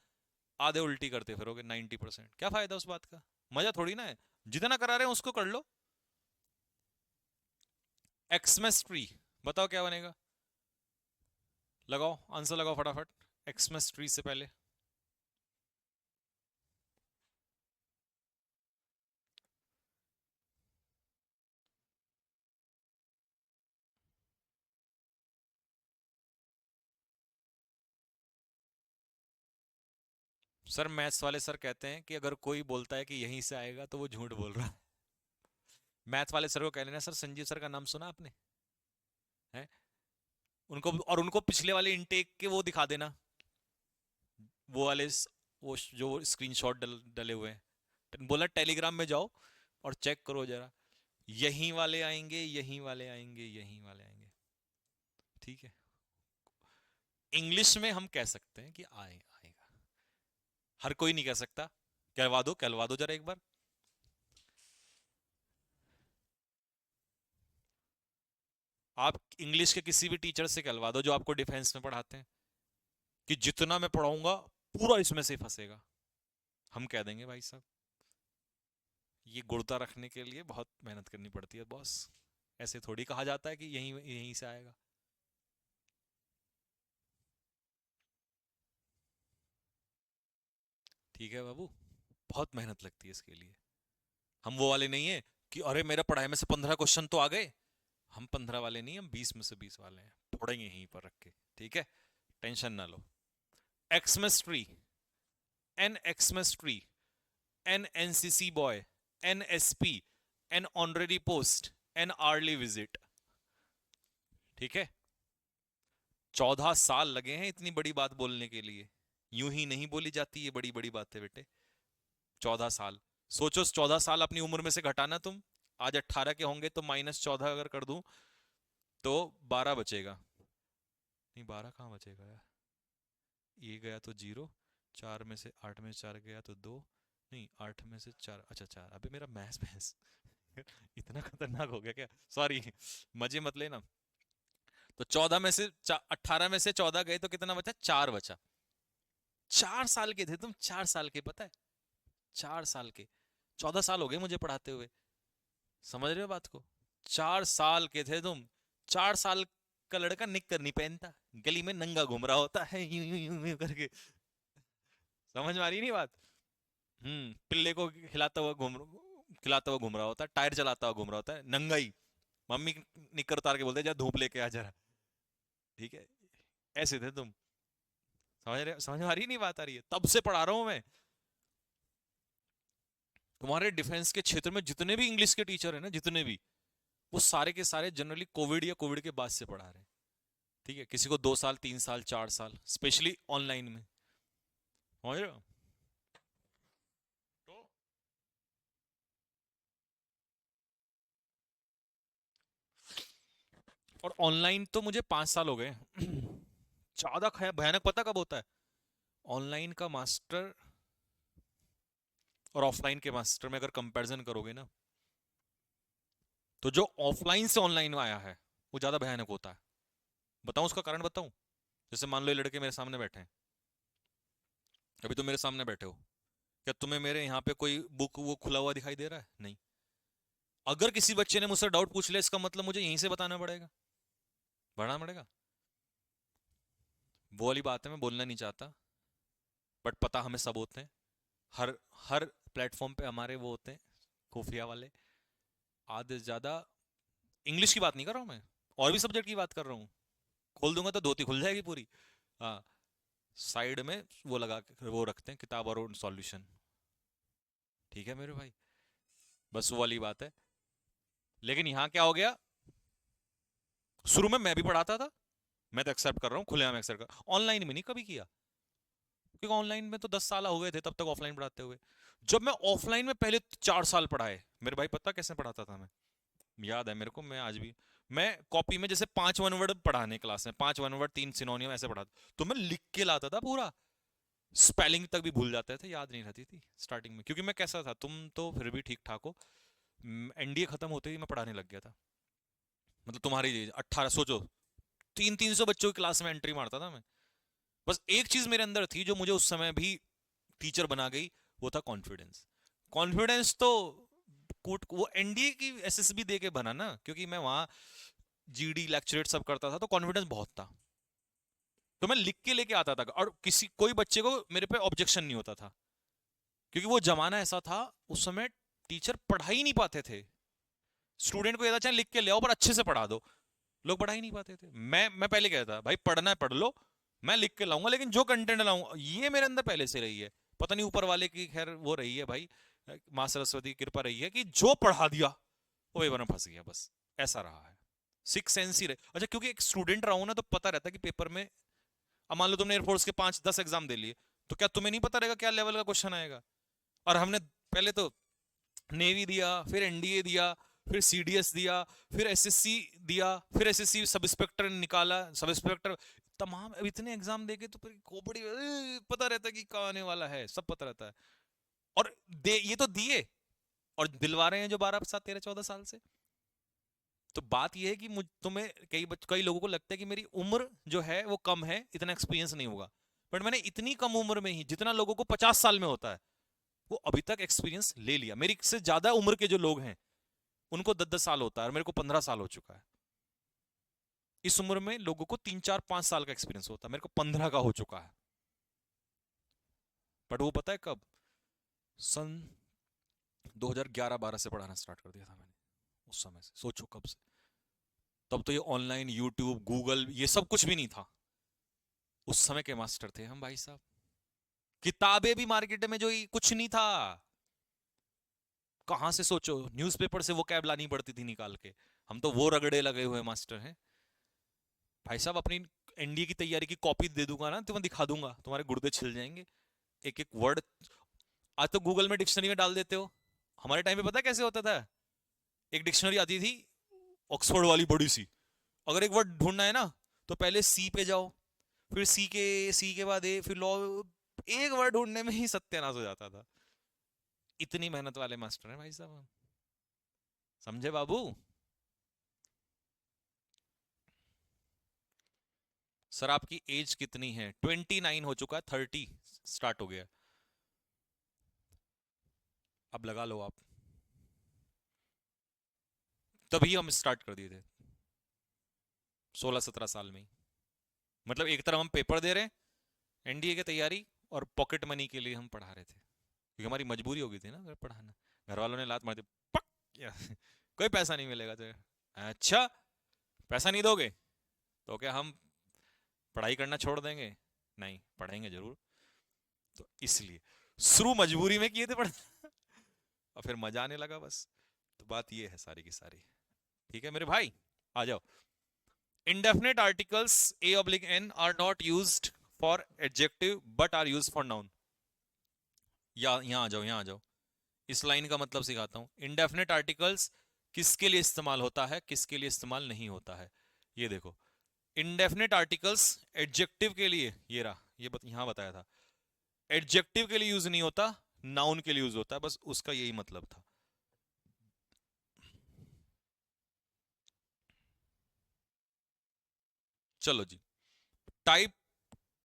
आधे उल्टी करते फिरोगे 90%, क्या फायदा उस बात का? मजा थोड़ी ना है। जितना करा रहे हैं उसको कर लो। एक्समेस ट्री, बताओ क्या बनेगा? लगाओ आंसर, लगाओ फटाफट। एक्समेस ट्री से पहले। सर मैथ्स वाले सर कहते हैं कि अगर कोई बोलता है कि यहीं से आएगा तो वो झूठ बोल रहा है। मैथ वाले सर को कह लेना, सर संजीव सर का नाम सुना आपने? है? उनको पिछले वाले इनटेक के वो दिखा देना, वो वाले जो स्क्रीनशॉट डले हुए हैं, बोला टेलीग्राम में जाओ और चेक करो जरा, यही वाले आएंगे, यही वाले आएंगे, यही वाले आएंगे। ठीक है, इंग्लिश में हम कह सकते हैं कि आएगा, हर कोई नहीं कह सकता। कहलवा दो जरा एक बार। आप इंग्लिश के किसी भी टीचर से कहलवा दो जो आपको डिफेंस में पढ़ाते हैं कि जितना मैं पढ़ाऊंगा पूरा इसमें से फंसेगा। हम कह देंगे भाई साहब ये गुणता रखने के लिए बहुत मेहनत करनी पड़ती है बॉस, ऐसे थोड़ी कहा जाता है कि यहीं यहीं से आएगा। ठीक है बाबू, बहुत मेहनत लगती है इसके लिए। हम वो वाले नहीं है कि अरे मेरा पढ़ाई में से 15 क्वेश्चन तो आ गए। हम 15 वाले नहीं, हम 20 में से 20 वाले हैं, पढ़ेंगे यहीं पर रख के। ठीक है, टेंशन ना लो। Xmas tree, an Xmas tree, an NCC boy, an SP, an honorary post, an early visit. ठीक है, 14 साल लगे हैं इतनी बड़ी बात बोलने के लिए। यूं ही नहीं बोली जाती ये बड़ी बड़ी बातें बेटे। 14 साल सोचो, 14 साल अपनी उम्र में से घटाना तुम। आज 18 के होंगे तो -14 अगर कर दूं तो 12 बचेगा। नहीं 12 कहाँ बचेगा यार, ये गया तो 0, 4 में से 8 में से 4 गया तो 2, नहीं 8 में से 4, अच्छा 4। अबे मेरा मैथ्स भैंस इतना खतरनाक हो गया क्या, सॉरी मजे मत लेना। तो 14 में से 18 में से 14 गए तो कितना बचा, 4 बचा। 4 साल के थे तुम, 4 साल के, पता है 4 साल के। 14 साल हो गए मुझे पढ़ाते हुए, समझ रहे हो बात को। 4 साल के थे तुम। 4 साल का लड़का निक्कर नहीं पहनता, गली में नंगा घूम रहा होता है यूं यूं यूं यूं करके। समझ में आ रही नहीं बात। पिल्ले को खिलाता हुआ घूम रहा होता है, टायर चलाता हुआ घूम रहा होता है नंगा ही। मम्मी निक्कर उतार के बोलते जा धूप लेके आ जरा। ठीक है, ऐसे थे तुम। समझ में आ रही नहीं बात, आ रही है, तब से पढ़ा रहा हूं मैं। तुम्हारे डिफेंस के क्षेत्र में जितने भी इंग्लिश के टीचर है ना, जितने भी, वो सारे के सारे जनरली कोविड या कोविड के बाद से पढ़ा रहे हैं। ठीक है, किसी को 2 साल 3 साल 4 साल, स्पेशली ऑनलाइन में, समझ रहे हो। तो और ऑनलाइन तो मुझे 5 साल हो गए ज्यादा भयानक पता कब होता है, ऑनलाइन का मास्टर और ऑफलाइन के मास्टर में अगर कंपैरिजन करोगे ना, तो जो ऑफलाइन से ऑनलाइन में आया है वो ज्यादा भयानक होता है। बताऊं उसका कारण, बताऊं। जैसे मान लो ये लड़के मेरे सामने बैठे हैं, अभी तो मेरे सामने बैठे हो, क्या तुम्हें मेरे यहाँ पे कोई बुक वो खुला हुआ दिखाई दे रहा है? नहीं। अगर किसी बच्चे ने मुझसे डाउट पूछ लिया, इसका मतलब मुझे यहीं से बताना पड़ेगा, बढ़ाना पड़ेगा। वो वाली बात है, मैं बोलना नहीं चाहता, बट पता हमें सब होते हैं। हर हर प्लेटफॉर्म पे हमारे वो होते हैं खुफिया वाले, आधे से ज्यादा। इंग्लिश की बात नहीं कर रहा हूं मैं, और भी सब्जेक्ट की बात कर रहा हूँ। खोल दूंगा तो धोती खुल जाएगी पूरी। हाँ, साइड में वो लगा के वो रखते हैं किताब और सॉल्यूशन। ठीक है मेरे भाई, बस वो वाली बात है। लेकिन यहाँ क्या हो गया, शुरू में मैं भी पढ़ाता था, मैं तो एक्सेप्ट कर रहा हूँ, खुलेआम एक्सेप्ट कर, ऑनलाइन में नहीं कभी किया, क्योंकि ऑनलाइन में तो 10 साल हो गए थे तब तक ऑफलाइन पढ़ाते हुए। जब मैं ऑफलाइन में पहले 4 साल पढ़ाए मेरे भाई, पता कैसे पढ़ाता था मैं, याद है मेरे को, मैं आज भी, मैं कॉपी में जैसे 5 वन वर्ड पढ़ाने क्लास में, 5 वन वर्ड 3 सिनोनियम ऐसे पढ़ाता, तो मैं लिख के लाता था पूरा। स्पेलिंग तक भी भूल जाते थे, याद नहीं रहती थी स्टार्टिंग में, क्योंकि मैं कैसा था, तुम तो फिर भी ठीक ठाक हो। एनडीए खत्म होते ही मैं पढ़ाने लग गया था। मतलब तुम्हारी 18, सोचो 300 बच्चों की क्लास में एंट्री मारता था मैं। बस एक चीज मेरे अंदर थी जो मुझे उस समय भी टीचर बना गई, वो था कॉन्फिडेंस। कॉन्फिडेंस तो वो एनडीए की एसएसबी दे के बना ना, क्योंकि मैं वहां जीडी लेक्चरेट सब करता था, तो कॉन्फिडेंस बहुत था। तो मैं लिख के लेके आता था, और किसी कोई बच्चे को मेरे पे ऑब्जेक्शन नहीं होता था, क्योंकि वो जमाना ऐसा था, उस समय टीचर पढ़ा ही नहीं पाते थे। स्टूडेंट को ये था चाहे लिख के ले आओ पर अच्छे से पढ़ा दो, लोग पढ़ा ही नहीं पाते थे। मैं पहले कहता था भाई पढ़ना है पढ़ लो, मैं लिख के लाऊंगा, लेकिन जो कंटेंट लाऊंगा, ये मेरे अंदर पहले से रही है। पता नहीं ऊपर वाले की खैर वो रही है भाई, माँ सरस्वती की कृपा रही है कि जो पढ़ा दिया वो पेपर में फंस गया, बस ऐसा रहा है। सिक्स सेंस ही रहे। अच्छा, क्योंकि एक स्टूडेंट रहा हूं ना, तो पता रहता है कि पेपर में, अब मान लो तुमने एयरफोर्स के 5-10 एग्जाम दे लिए, तो क्या तुम्हें नहीं पता रहेगा क्या लेवल का क्वेश्चन आएगा? और हमने पहले तो नेवी दिया, फिर एनडीए दिया, फिर सीडीएस दिया, फिर एसएससी दिया, फिर एसएससी सब इंस्पेक्टर निकाला, सब इंस्पेक्टर, तमाम अब इतने एग्जाम देके तो फिर खोपड़ी पता रहता है कि कहाँ आने वाला है, सब पता रहता है। और दे ये तो दिए, और दिलवा रहे हैं जो 12 साल 13 14 साल से। तो बात यह है कि मुझ तुम्हें कई लोगों को लगता है कि मेरी उम्र जो है वो कम है, इतना एक्सपीरियंस नहीं होगा। बट मैंने इतनी कम उम्र में ही जितना लोगों को 50 साल में होता है, वो अभी तक एक्सपीरियंस ले लिया। मेरी से ज्यादा उम्र के जो लोग हैं उनको 10-10 साल होता है, और मेरे को 15 साल हो चुका है। इस उम्र में लोगों को 3 4 5 साल का एक्सपीरियंस होता है, मेरे को 15 का हो चुका है। बट वो पता है कब? सन 2011-12 से पढ़ाना स्टार्ट कर दिया था मैंने। उस समय से सोचो कब से। तब तो ये ऑनलाइन यूट्यूब गूगल ये सब कुछ भी नहीं था। उस समय के मास्टर थे हम भाई साहब। किताबें भी मार्केट में जो कुछ नहीं था। कहां से सोचो, न्यूज़पेपर से वो कैब लानी पड़ती थी निकाल के। हम तो वो रगड़े लगे हुए मास्टर हैं भाई साहब। अपनी एनडीए की तैयारी की कॉपी दे दूंगा ना, तुम्हें दिखा दूंगा, तुम्हारे गुर्दे छिल जाएंगे। एक एक वर्ड आज तो गूगल में डिक्शनरी में डाल देते हो। हमारे टाइम पे पता है कैसे होता था? एक डिक्शनरी आती थी, ऑक्सफोर्ड वाली बड़ी सी। अगर एक वर्ड ढूंढना है ना, तो पहले सी पे जाओ, फिर सी के बाद ए, फिर लॉ। एक वर्ड ढूंढने में ही सत्यानाश हो जाता था। इतनी मेहनत वाले मास्टर हैं भाई साहब। समझे बाबू? सर आपकी एज कितनी है? 29 हो चुका है, 30 स्टार्ट हो गया। अब लगा लो आप। तभी हम स्टार्ट कर दिए थे 16-17 साल में ही। मतलब एक तरफ हम पेपर दे रहे हैं एनडीए की तैयारी, और पॉकेट मनी के लिए हम पढ़ा रहे थे, क्योंकि हमारी मजबूरी हो गई थी ना घर पढ़ाना। घर वालों ने लात मार दी, पक या, कोई पैसा नहीं मिलेगा तुझे। अच्छा, पैसा नहीं दोगे तो क्या हम पढ़ाई करना छोड़ देंगे? नहीं, पढ़ेंगे जरूर। तो इसलिए शुरू मजबूरी में किए थे पढ़ और फिर मजा आने लगा बस। तो बात ये है सारी की सारी। ठीक है मेरे भाई, आ जाओ। indefinite articles a oblique n are not used for adjective but are used for noun। या यहाँ आ जाओ, यहाँ आ जाओ। इस लाइन का मतलब सिखाता हूँ। indefinite articles किसके लिए इस्तेमाल होता है, किसके लिए इस्तेमाल नहीं होता है, ये देखो। indefinite articles एडजेक्टिव के लिए, ये रहा, यहाँ बताया था। एडजेक्टिव के लिए यूज नहीं होता, नाउन के लिए यूज होता है, बस उसका यही मतलब था। चलो जी, type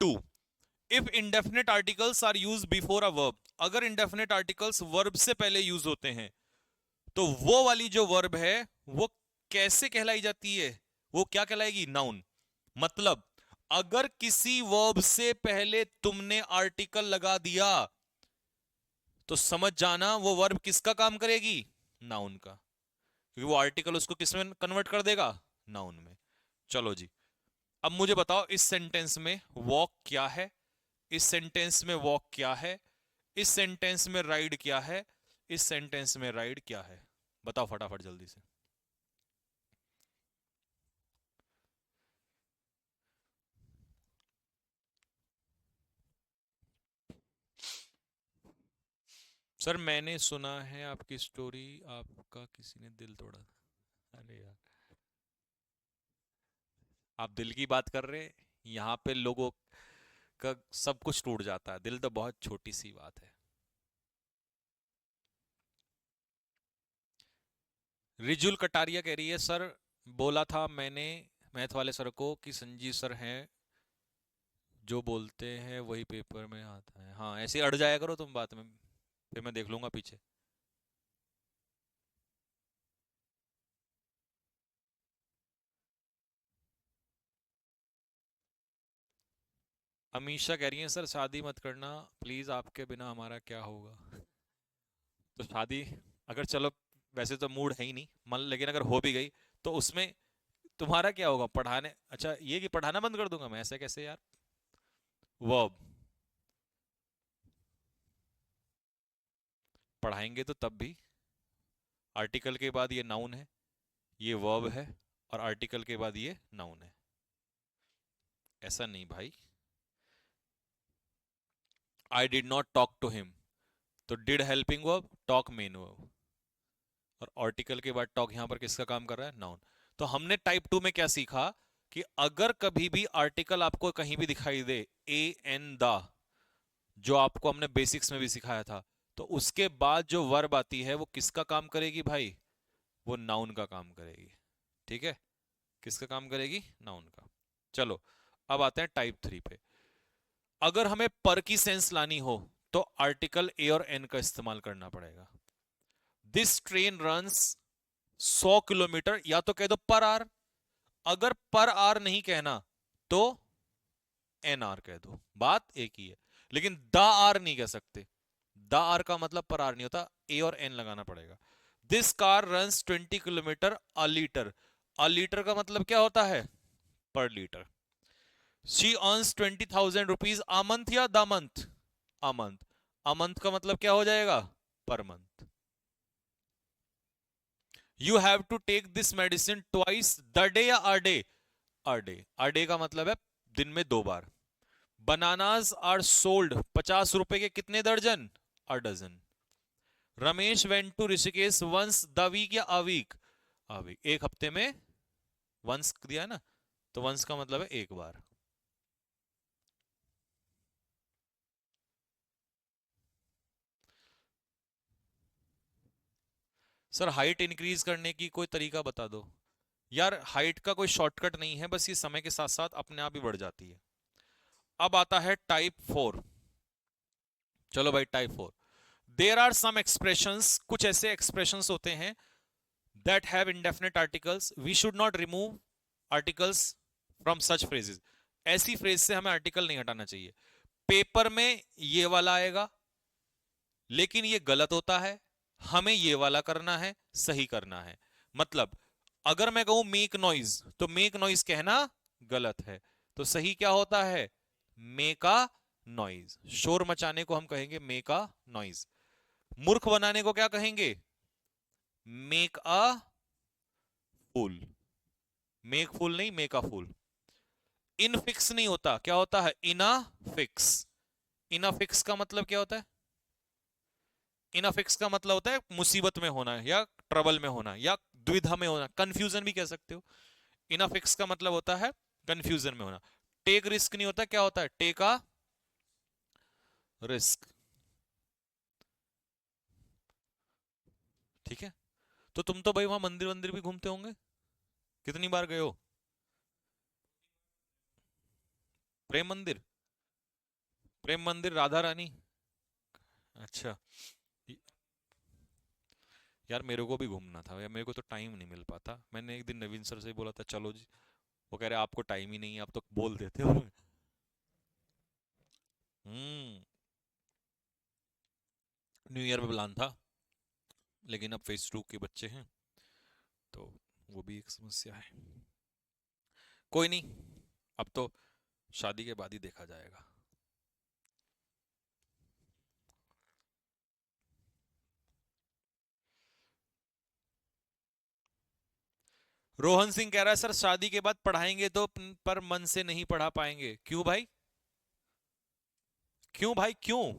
2। If indefinite articles are use before a verb, अगर इंडेफिनेट आर्टिकल्स वर्ब से पहले यूज होते हैं, तो वो वाली जो वर्ब है वो कैसे कहलाई जाती है? वो क्या कहलाएगी? नाउन। मतलब अगर किसी वर्ब से पहले तुमने आर्टिकल लगा दिया, तो समझ जाना वो वर्ब किसका काम करेगी? नाउन का। क्योंकि वो आर्टिकल उसको किस में कन्वर्ट कर देगा? नाउन में। चलो जी, अब मुझे बताओ इस सेंटेंस में वॉक क्या है, इस सेंटेंस में वॉक क्या है, इस सेंटेंस में राइड क्या है, इस सेंटेंस में राइड क्या है? बताओ फटाफट जल्दी से। सर मैंने सुना है आपकी स्टोरी, आपका किसी ने दिल तोड़ा था। अरे यार, आप दिल की बात कर रहे हैं, यहाँ पे लोगों का सब कुछ टूट जाता है, दिल तो बहुत छोटी सी बात है। रिजुल कटारिया कह रही है, सर बोला था मैंने मैथ वाले सर को कि संजीव सर हैं, जो बोलते हैं वही पेपर में आता है। हाँ, ऐसे अड़ जाया करो तुम बात में, फिर मैं देख लूंगा पीछे। अमीषा कह रही है, सर शादी मत करना प्लीज, आपके बिना हमारा क्या होगा। तो शादी, अगर चलो, वैसे तो मूड है ही नहीं मन, लेकिन अगर हो भी गई तो उसमें तुम्हारा क्या होगा? पढ़ाने, अच्छा ये कि पढ़ाना बंद कर दूंगा मैं? ऐसे कैसे यार? वर्ब, पढ़ाएंगे तो तब भी। आर्टिकल के बाद ये नाउन है, ये वर्ब है, और आर्टिकल के बाद ये नाउन है। ऐसा नहीं भाई, I did not talk to him, तो did helping verb, talk main verb, और आर्टिकल के बाद टॉक यहां पर किसका काम कर रहा है? नाउन। तो हमने टाइप 2 में क्या सीखा कि अगर कभी भी आर्टिकल आपको कहीं भी दिखाई दे, ए एन द, जो आपको हमने बेसिक्स में भी सिखाया था, तो उसके बाद जो वर्ब आती है वो किसका काम करेगी भाई? वो नाउन का काम करेगी। ठीक है, किसका काम करेगी? नाउन का। चलो अब आते हैं टाइप 3 पे। अगर हमें पर की सेंस लानी हो तो आर्टिकल ए और एन का इस्तेमाल करना पड़ेगा। दिस ट्रेन रन्स 100 किलोमीटर, या तो कह दो पर आर, अगर पर आर नहीं कहना तो एन आर कह दो, बात एक ही है। लेकिन द आर नहीं कह सकते, द आर का मतलब पर आर नहीं होता, ए और एन लगाना पड़ेगा। This car runs 20 kilometre a litre, a litre का मतलब क्या होता है? पर litre. She earns 20,000 rupees a month या the month? a month। a month का मतलब क्या हो जाएगा? Per month. You have to take this medicine twice the day या a day? A day. A day का मतलब है दिन में 2 बार। बनानाज आर सोल्ड 50 रुपए के कितने दर्जन? A dozen. Ramesh went to Rishikesh once the week या अ वीक? A week. एक हफ्ते में वंस दिया है ना, तो वंस का मतलब है एक बार। सर हाइट इंक्रीज करने की कोई तरीका बता दो। यार हाइट का कोई शॉर्टकट नहीं है, बस ये समय के साथ साथ अपने आप ही बढ़ जाती है। अब आता है टाइप 4। चलो भाई type 4। There are some expressions, कुछ ऐसे एक्सप्रेशंस होते हैं that have indefinite articles, we should not remove articles from such phrases. ऐसी फ्रेज से हमें आर्टिकल नहीं हटाना चाहिए। पेपर में ये वाला आएगा, लेकिन ये गलत होता है, हमें ये वाला करना है, सही करना है। मतलब अगर मैं कहूं मेक नॉइज, तो मेक नॉइज कहना गलत है, तो सही क्या होता है? Make a noise. शोर मचाने को हम कहेंगे मेक अ नॉइज। मूर्ख बनाने को क्या कहेंगे? Make a fool. मेक फूल नहीं, make a fool. In fix नहीं होता, क्या होता है? इना फिक्स। इना फिक्स का मतलब क्या होता है? इनअफिक्स का मतलब होता है मुसीबत में होना, या ट्रबल में होना, या द्विधा में होना, कंफ्यूजन भी कह सकते हो। इनअफिक्स का मतलब होता है कंफ्यूजन में होना। टेक रिस्क नहीं होता, क्या होता है? Take a risk. ठीक है, तो तुम तो भाई वहां मंदिर मंदिर भी घूमते होंगे, कितनी बार गए हो? प्रेम मंदिर? प्रेम मंदिर राधा रानी? अच्छा। यार मेरे को भी घूमना था यार, मेरे को तो टाइम नहीं मिल पाता। मैंने एक दिन नवीन सर से बोला था चलो जी, वो कह रहे आपको टाइम ही नहीं है, आप तो बोल देते हो। हम्म। न्यू ईयर में प्लान था, लेकिन अब फेज 2 के बच्चे हैं, तो वो भी एक समस्या है। कोई नहीं, अब तो शादी के बाद ही देखा जाएगा। रोहन सिंह कह रहा है सर शादी के बाद पढ़ाएंगे तो पर मन से नहीं पढ़ा पाएंगे, क्यों भाई? क्यों भाई क्यों?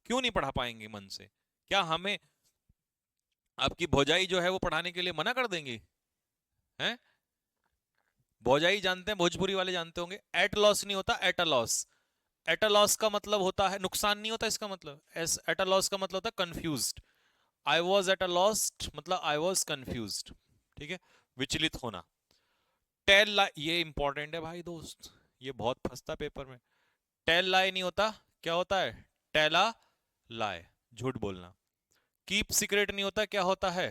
क्यों नहीं पढ़ा पाएंगे मन से? क्या हमें आपकी भौजाई जो है वो पढ़ाने के लिए मना कर देंगे? हैं? भौजाई जानते हैं, भोजपुरी वाले जानते होंगे, एट लॉस नहीं होता, at a loss. At a loss का मतलब होता है नुकसान नहीं होता, इसका मतलब एट अ लॉस का मतलब होता है confused. I was at a lost मतलब आई वॉज कंफ्यूज्ड। ठीक है, विचलित होना। टेल लाई, ये इंपॉर्टेंट है भाई दोस्त, ये बहुत फंसता पेपर में। टेल लाई नहीं होता, क्या होता है? टेला लाई, झूठ बोलना। कीप सीक्रेट नहीं होता, क्या होता है?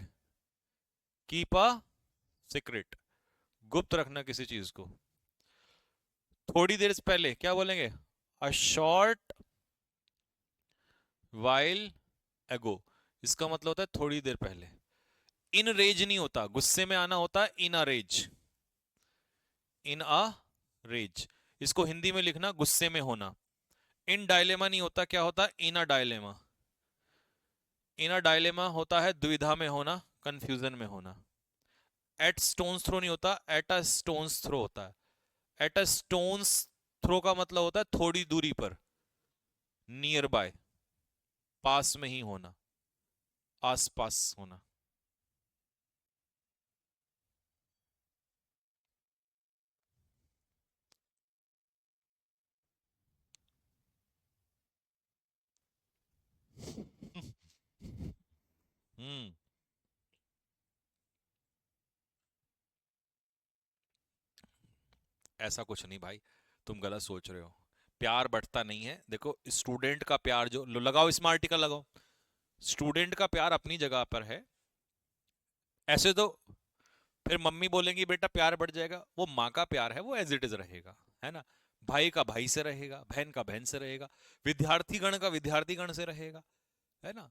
कीप अ सीक्रेट, गुप्त रखना किसी चीज को। थोड़ी देर से पहले क्या बोलेंगे? अ शॉर्ट वाइल एगो, इसका मतलब होता है थोड़ी देर पहले। इन रेज नहीं होता, गुस्से में आना होता है इन a rage. In a rage, इसको हिंदी में लिखना गुस्से में होना। इन डायलेमा नहीं होता, क्या होता है? इन a dilemma. In a dilemma होता है दुविधा में होना, कंफ्यूजन में होना। एट स्टोन्स थ्रो नहीं होता, एट अ स्टोन्स थ्रो होता है। एट अ स्टोन्स थ्रो का मतलब होता है थोड़ी दूरी पर, नियर बाय, पास में ही होना, आस पास होना। हम्म। ऐसा कुछ नहीं भाई, तुम गलत सोच रहे हो। प्यार बढ़ता नहीं है। देखो स्टूडेंट का प्यार जो लगाओ, इसमें आर्टिकल लगाओ। स्टूडेंट का प्यार अपनी जगह पर है। ऐसे तो फिर मम्मी बोलेंगी बेटा प्यार बढ़ जाएगा, वो माँ का प्यार है, वो एज इट इज रहेगा, है ना। भाई का भाई से रहेगा, बहन का बहन से रहेगा, विद्यार्थी गण का विद्यार्थी गण से रहेगा, है ना।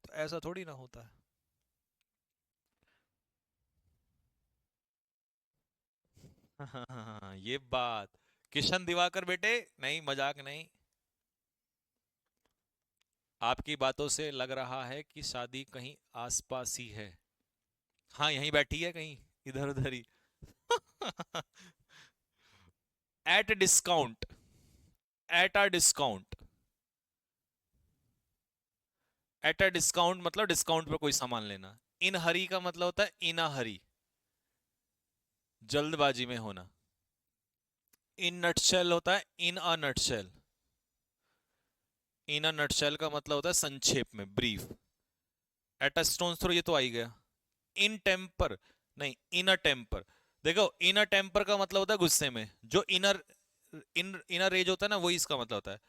तो ऐसा थोड़ी ना होता है। ये बात। किशन दिवाकर बेटे, नहीं मजाक नहीं। आपकी बातों से लग रहा है कि शादी कहीं आसपास ही है। हाँ यहीं बैठी है कहीं, इधर उधर ही। At discount, at a discount. At a discount मतलब डिस्काउंट पर कोई सामान लेना। इन हरी का मतलब होता है इन अ हरी, जल्दबाजी में होना। इन नटशेल होता है इन a nutshell. In a nutshell का मतलब होता है संक्षेप में, brief. At a stone throw ये तो आ ही गया। इन टेम्पर, नहीं इन अ टेम्पर। देखो इन अ टेम्पर का मतलब होता है गुस्से में, जो इनर इनर रेज होता है ना, वही इसका मतलब होता है।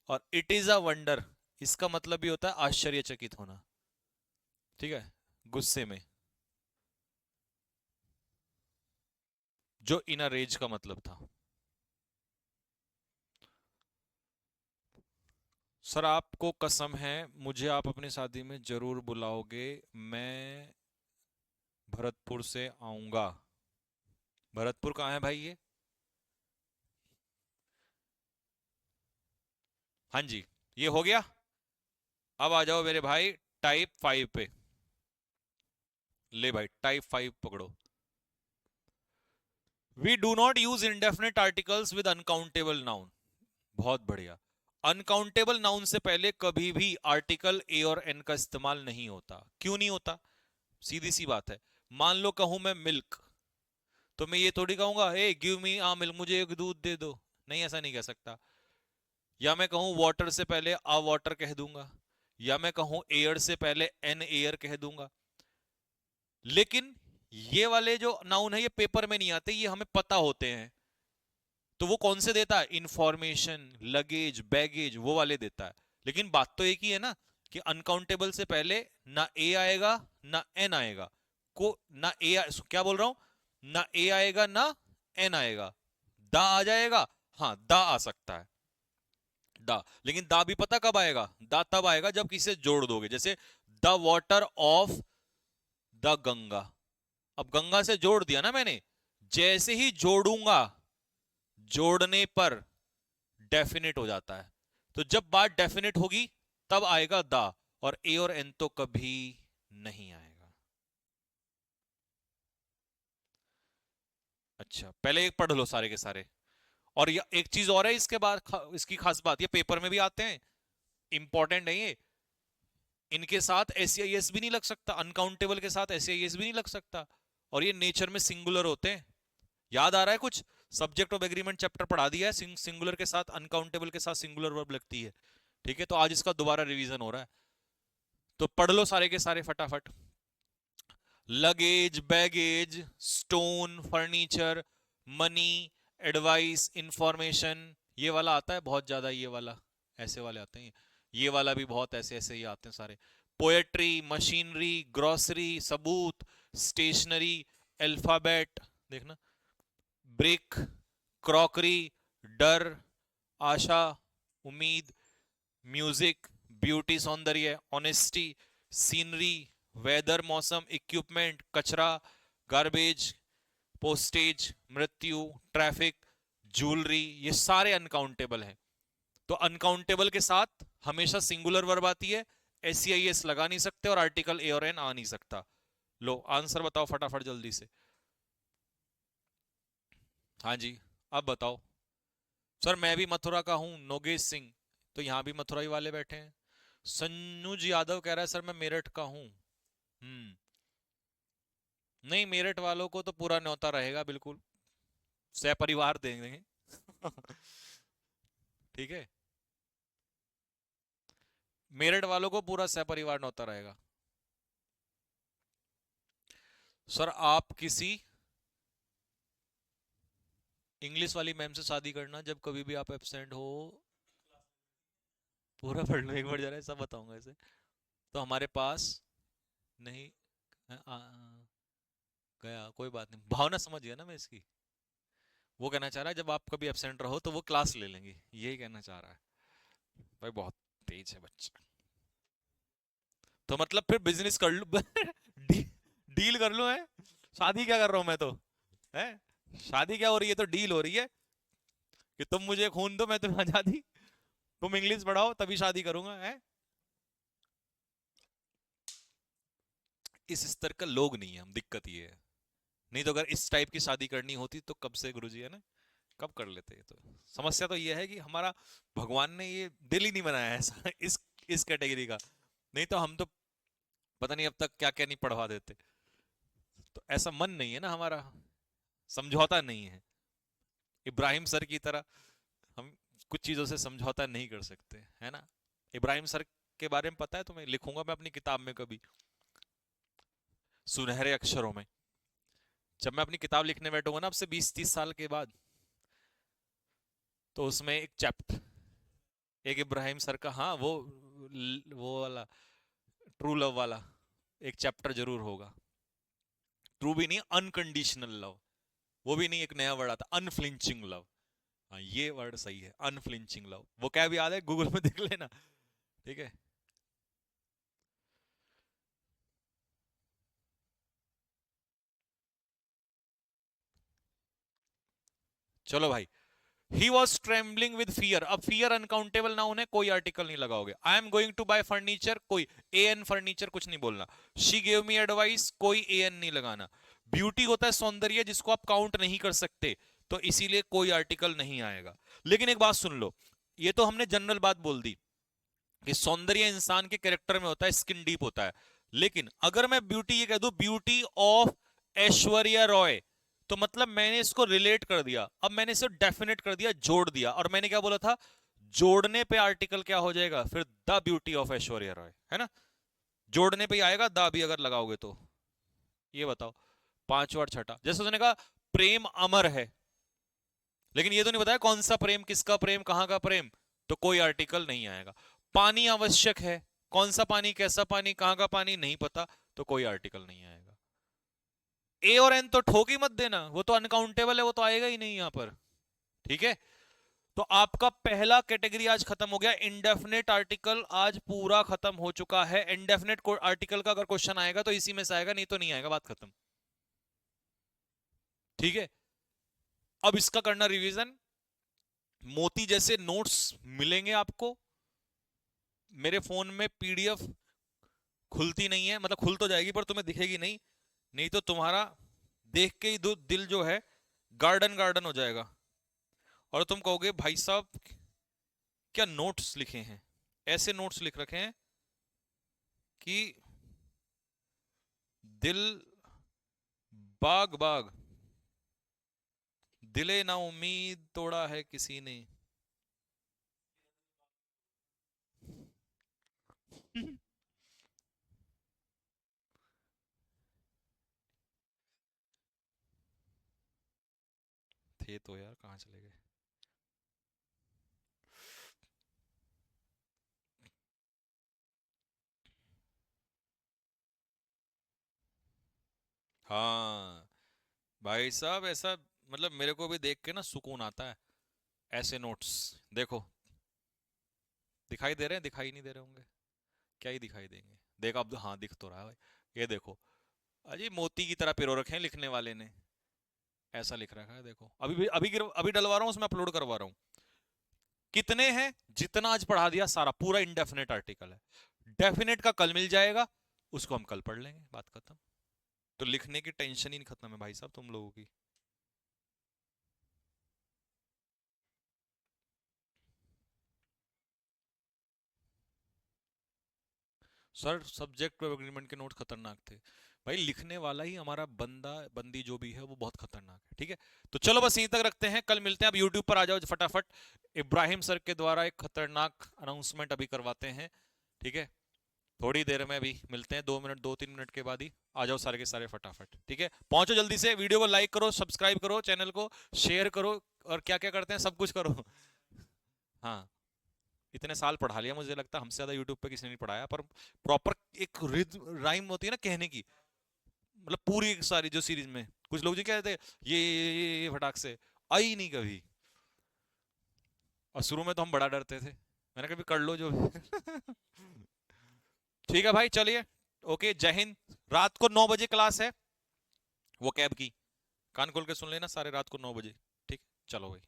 और इट इज अ वंडर, इसका मतलब भी होता है आश्चर्यचकित होना। ठीक है, गुस्से में, जो इनर रेज का मतलब था। सर आपको कसम है, मुझे आप अपनी शादी में जरूर बुलाओगे। मैं भरतपुर से आऊंगा। भरतपुर कहाँ है भाई ये? हाँ जी, ये हो गया। अब आ जाओ मेरे भाई टाइप 5 पे। ले भाई टाइप 5 पकड़ो। We do not use indefinite articles with uncountable noun. बहुत बढ़िया। अनकाउंटेबल नाउन से पहले कभी भी आर्टिकल ए और एन का इस्तेमाल नहीं होता। क्यों नहीं होता? सीधी सी बात है। मान लो कहूं मैं मिल्क, तो मैं ये थोड़ी कहूंगा ए गिव मी आ मिल्क, मुझे एक दूध दे दो। नहीं, ऐसा नहीं कह सकता। या मैं कहूं वाटर से पहले आ वाटर कह दूंगा, या मैं कहूं एयर से पहले एन एयर कह दूंगा। लेकिन ये वाले जो नाउन है ये पेपर में नहीं आते, ये हमें पता होते हैं। तो वो कौन से देता है? इंफॉर्मेशन, लगेज, बैगेज, वो वाले देता है। लेकिन बात तो एक ही है ना, कि अनकाउंटेबल से पहले ना ए आएगा ना एन आएगा। को ना ए क्या बोल रहा हूं, ना ए आएगा ना एन आएगा। दा आ जाएगा, हाँ दा आ सकता है, दा। लेकिन दा भी पता कब आएगा? दा तब आएगा जब किसे जोड़ दोगे, जैसे the water of the Ganga. अब गंगा से जोड़ दिया ना मैंने, जैसे ही जोड़ूंगा, जोड़ने पर डेफिनेट हो जाता है। तो जब बात डेफिनेट होगी तब आएगा दा, और ए और एन तो कभी नहीं आएगा। अच्छा पहले एक पढ़ लो सारे के सारे। और ये एक चीज और है इसके बाद, इसकी खास बात, ये पेपर में भी आते हैं, इंपॉर्टेंट है ये। इनके साथ एस भी नहीं लग सकता, अनकाउंटेबल के साथ एस भी नहीं लग सकता। और ये नेचर में सिंगुलर होते हैं। याद आ रहा है कुछ? सब्जेक्ट ऑफ एग्रीमेंट चैप्टर पढ़ा दिया है, सिंगुलर के साथ, अनकाउंटेबल के साथ सिंगुलर वर्ब लगती है। ठीक है, तो आज इसका दोबारा रिवीजन हो रहा है, तो पढ़ लो सारे के सारे फटाफट। Luggage, baggage, stone, furniture, money, advice, information, ये वाला आता है बहुत ज्यादा, ये वाला, ऐसे वाले आते हैं। ये वाला भी बहुत ऐसे ऐसे ही आते हैं सारे। पोएट्री, मशीनरी, ग्रोसरी, सबूत, स्टेशनरी, अल्फाबेट, देखना, ब्रिक, क्रॉकरी, डर, आशा, उम्मीद, म्यूजिक, ब्यूटी सौंदर्य, ऑनेस्टी, सीनरी, वेदर मौसम, इक्विपमेंट, कचरा, गार्बेज, पोस्टेज, मृत्यु, ट्रैफिक, ज्वेलरी, ये सारे अनकाउंटेबल हैं। तो अनकाउंटेबल के साथ हमेशा सिंगुलर वर्ब आती है, एस लगा नहीं सकते, और आर्टिकल ए और एन आ नहीं सकता। लो आंसर बताओ फटाफट जल्दी से। हाँ जी, अब बताओ। सर मैं भी मथुरा का हूँ, नोगेश सिंह। तो यहाँ भी मथुरा ही वाले बैठे हैं। सन्नुज यादव कह रहा है सर मैं मेरठ का हूँ। नहीं, मेरठ वालों को तो पूरा न्योता रहेगा बिल्कुल, सहपरिवार देंगे। ठीक है, मेरठ वालों को पूरा सहपरिवार न्योता रहेगा। सर आप किसी इंग्लिश वाली मैम से शादी करना, जब कभी भी आप एब्सेंट हो। पूरा पढ़ लो, एक बार जरा सब बताऊंगा ऐसे। तो हमारे पास नहीं गया, कोई बात नहीं, भावना समझ गया ना मैं इसकी। वो कहना चाह रहा है जब आप कभी एब्सेंट रहो तो वो क्लास ले लेंगी, यही कहना चाह रहा है। भाई बहुत तेज है बच्चा। तो मतलब फिर बिजनेस कर लूं। डील कर लूं है। शादी क्या कर रहा हूं मैं तो, है शादी क्या हो रही है, तो डील हो रही है कि तुम मुझे खून दो मैं तुम्हें आजादी, तुम इंग्लिश पढ़ाओ तभी शादी करूंगा है। इस स्तर का लोग नहीं है हम, दिक्कत ये है। नहीं तो अगर इस टाइप की शादी करनी होती तो कब से गुरुजी, है ना, कब कर लेते। तो समस्या तो ये है कि हमारा भगवान ने ये दिल ही नहीं बनाया है ऐसा, इस कैटेगरी का। नहीं तो हम तो पता नहीं अब तक क्या क्या नहीं पढ़वा देते। तो ऐसा मन नहीं है ना हमारा, समझौता नहीं है इब्राहिम सर की तरह। हम कुछ चीजों से समझौता नहीं कर सकते, है ना। इब्राहिम सर के बारे में पता है तुम्हें, लिखूंगा मैं अपनी किताब में कभी, सुनहरे अक्षरों में। जब मैं अपनी किताब लिखने बैठूंगा ना अब से 20-30 साल के बाद, तो उसमें एक चैप्टर, एक इब्राहिम सर का, हाँ वो वाला ट्रू लव वाला एक चैप्टर जरूर होगा। ट्रू भी नहीं, अनकंडीशनल लव। वो भी नहीं, एक नया वर्ड आता, अनफ्लिंचिंग लव। हाँ ये वर्ड सही है, अनफ्लिंचिंग लव। वो क्या भी याद है, गूगल में देख लेना। ठीक है, चलो भाई। He was trembling with fear, अब फियर अनकाउंटेबल नाउन है, कोई आर्टिकल नहीं लगाओगे। I am going to buy furniture, कोई ए एन फर्नीचर कुछ नहीं बोलना। शी गेव मी एडवाइस, कोई ए एन नहीं लगाना। ब्यूटी होता है सौंदर्य जिसको आप काउंट नहीं कर सकते, तो इसीलिए कोई आर्टिकल नहीं आएगा। लेकिन एक बात सुन लो, ये तो हमने जनरल बात बोल दी कि सौंदर्य इंसान के कैरेक्टर में होता है, स्किन डीप होता है। लेकिन अगर मैं ब्यूटी ये कह दूं, ब्यूटी ऑफ ऐश्वर्या रॉय, तो मतलब मैंने इसको रिलेट कर दिया, अब मैंने इसे डेफिनेट कर दिया, जोड़ दिया। और मैंने क्या बोला था, जोड़ने पे आर्टिकल क्या हो जाएगा फिर, the beauty of Aishwarya Roy, है ना। जोड़ने पे ही आएगा द भी अगर लगाओगे तो। ये बताओ, पांचवा और छठा। जैसे उसने कहा प्रेम अमर है, लेकिन ये तो नहीं बताया कौन सा प्रेम, किसका प्रेम, कहां का प्रेम, तो कोई आर्टिकल नहीं आएगा। पानी आवश्यक है, कौन सा पानी, कैसा पानी, कहां का पानी नहीं पता, तो कोई आर्टिकल नहीं आएगा। ए और एन तो ठोक ही मत देना, वो तो अनकाउंटेबल है, वो तो आएगा ही नहीं यहां पर। ठीक है, तो आपका पहला कैटेगरी आज खत्म हो गया, इंडेफिनेट आर्टिकल आज पूरा खत्म हो चुका है। इंडेफिनेट आर्टिकल का अगर क्वेश्चन आएगा तो इसी में से आएगा, नहीं तो नहीं आएगा, बात खत्म। ठीक है, अब इसका करना रिवीजन। मोती जैसे नोट्स मिलेंगे आपको। मेरे फोन में पीडीएफ खुलती नहीं है, मतलब खुल तो जाएगी पर तुम्हें दिखेगी नहीं। नहीं तो तुम्हारा देख के ही दिल जो है गार्डन गार्डन हो जाएगा, और तुम कहोगे भाई साहब क्या नोट्स लिखे हैं। ऐसे नोट्स लिख रखे हैं कि दिल बाग बाग, दिले ना उम्मीद तोड़ा है किसी ने। थे तो यार, कहाँ चले गए। हाँ भाई साहब, ऐसा मतलब मेरे को भी देख के ना सुकून आता है। ऐसे नोट्स देखो, दिखाई दे रहे हैं, दिखाई नहीं दे रहे होंगे, क्या ही दिखाई देंगे। देख अब, हाँ दिख तो रहा है भाई, ये देखो। अजी मोती की तरह पिरो रखे हैं लिखने वाले ने, ऐसा लिख रखा है देखो। अभी भी अभी डलवा रहा हूँ उसमें, अपलोड करवा रहा हूँ। कितने हैं, जितना आज पढ़ा दिया सारा, पूरा इंडेफिनेट आर्टिकल है। डेफिनेट का कल मिल जाएगा, उसको हम कल पढ़ लेंगे, बात खत्म। तो लिखने की टेंशन ही नहीं खत्म है भाई साहब तुम लोगों की। सर सब्जेक्ट वेब एग्रीमेंट के नोट खतरनाक थे भाई, लिखने वाला ही हमारा बंदा बंदी जो भी है वो बहुत खतरनाक है। ठीक है, तो चलो बस यहीं तक रखते हैं, कल मिलते हैं। अब यूट्यूब पर आ जाओ फटाफट, इब्राहिम सर के द्वारा एक खतरनाक अनाउंसमेंट अभी करवाते हैं। ठीक है, थोड़ी देर में अभी मिलते हैं, 2 मिनट 2-3 मिनट के बाद ही आ जाओ सारे के सारे फटाफट। ठीक है, पहुंचो जल्दी से, वीडियो को लाइक करो, सब्सक्राइब करो, चैनल को शेयर करो, और क्या क्या करते हैं सब कुछ करो। हाँ, इतने साल पढ़ा लिया, मुझे लगता है हमसे ज्यादा यूट्यूब पे किसी ने नहीं पढ़ाया, पर प्रॉपर एक रिद्म राइम होती है ना कहने की, मतलब पूरी एक सारी जो सीरीज में कुछ लोग जो कहते हैं ये फटाक से आई नहीं कभी, और शुरू में तो हम बड़ा डरते थे, मैंने कभी कर लो जो भी। ठीक है भाई, चलिए, ओके, जय हिंद। रात को 9 बजे क्लास है वो कैब की, कान खोल के सुन लेना सारे, रात को 9 बजे। ठीक, चलो भाई।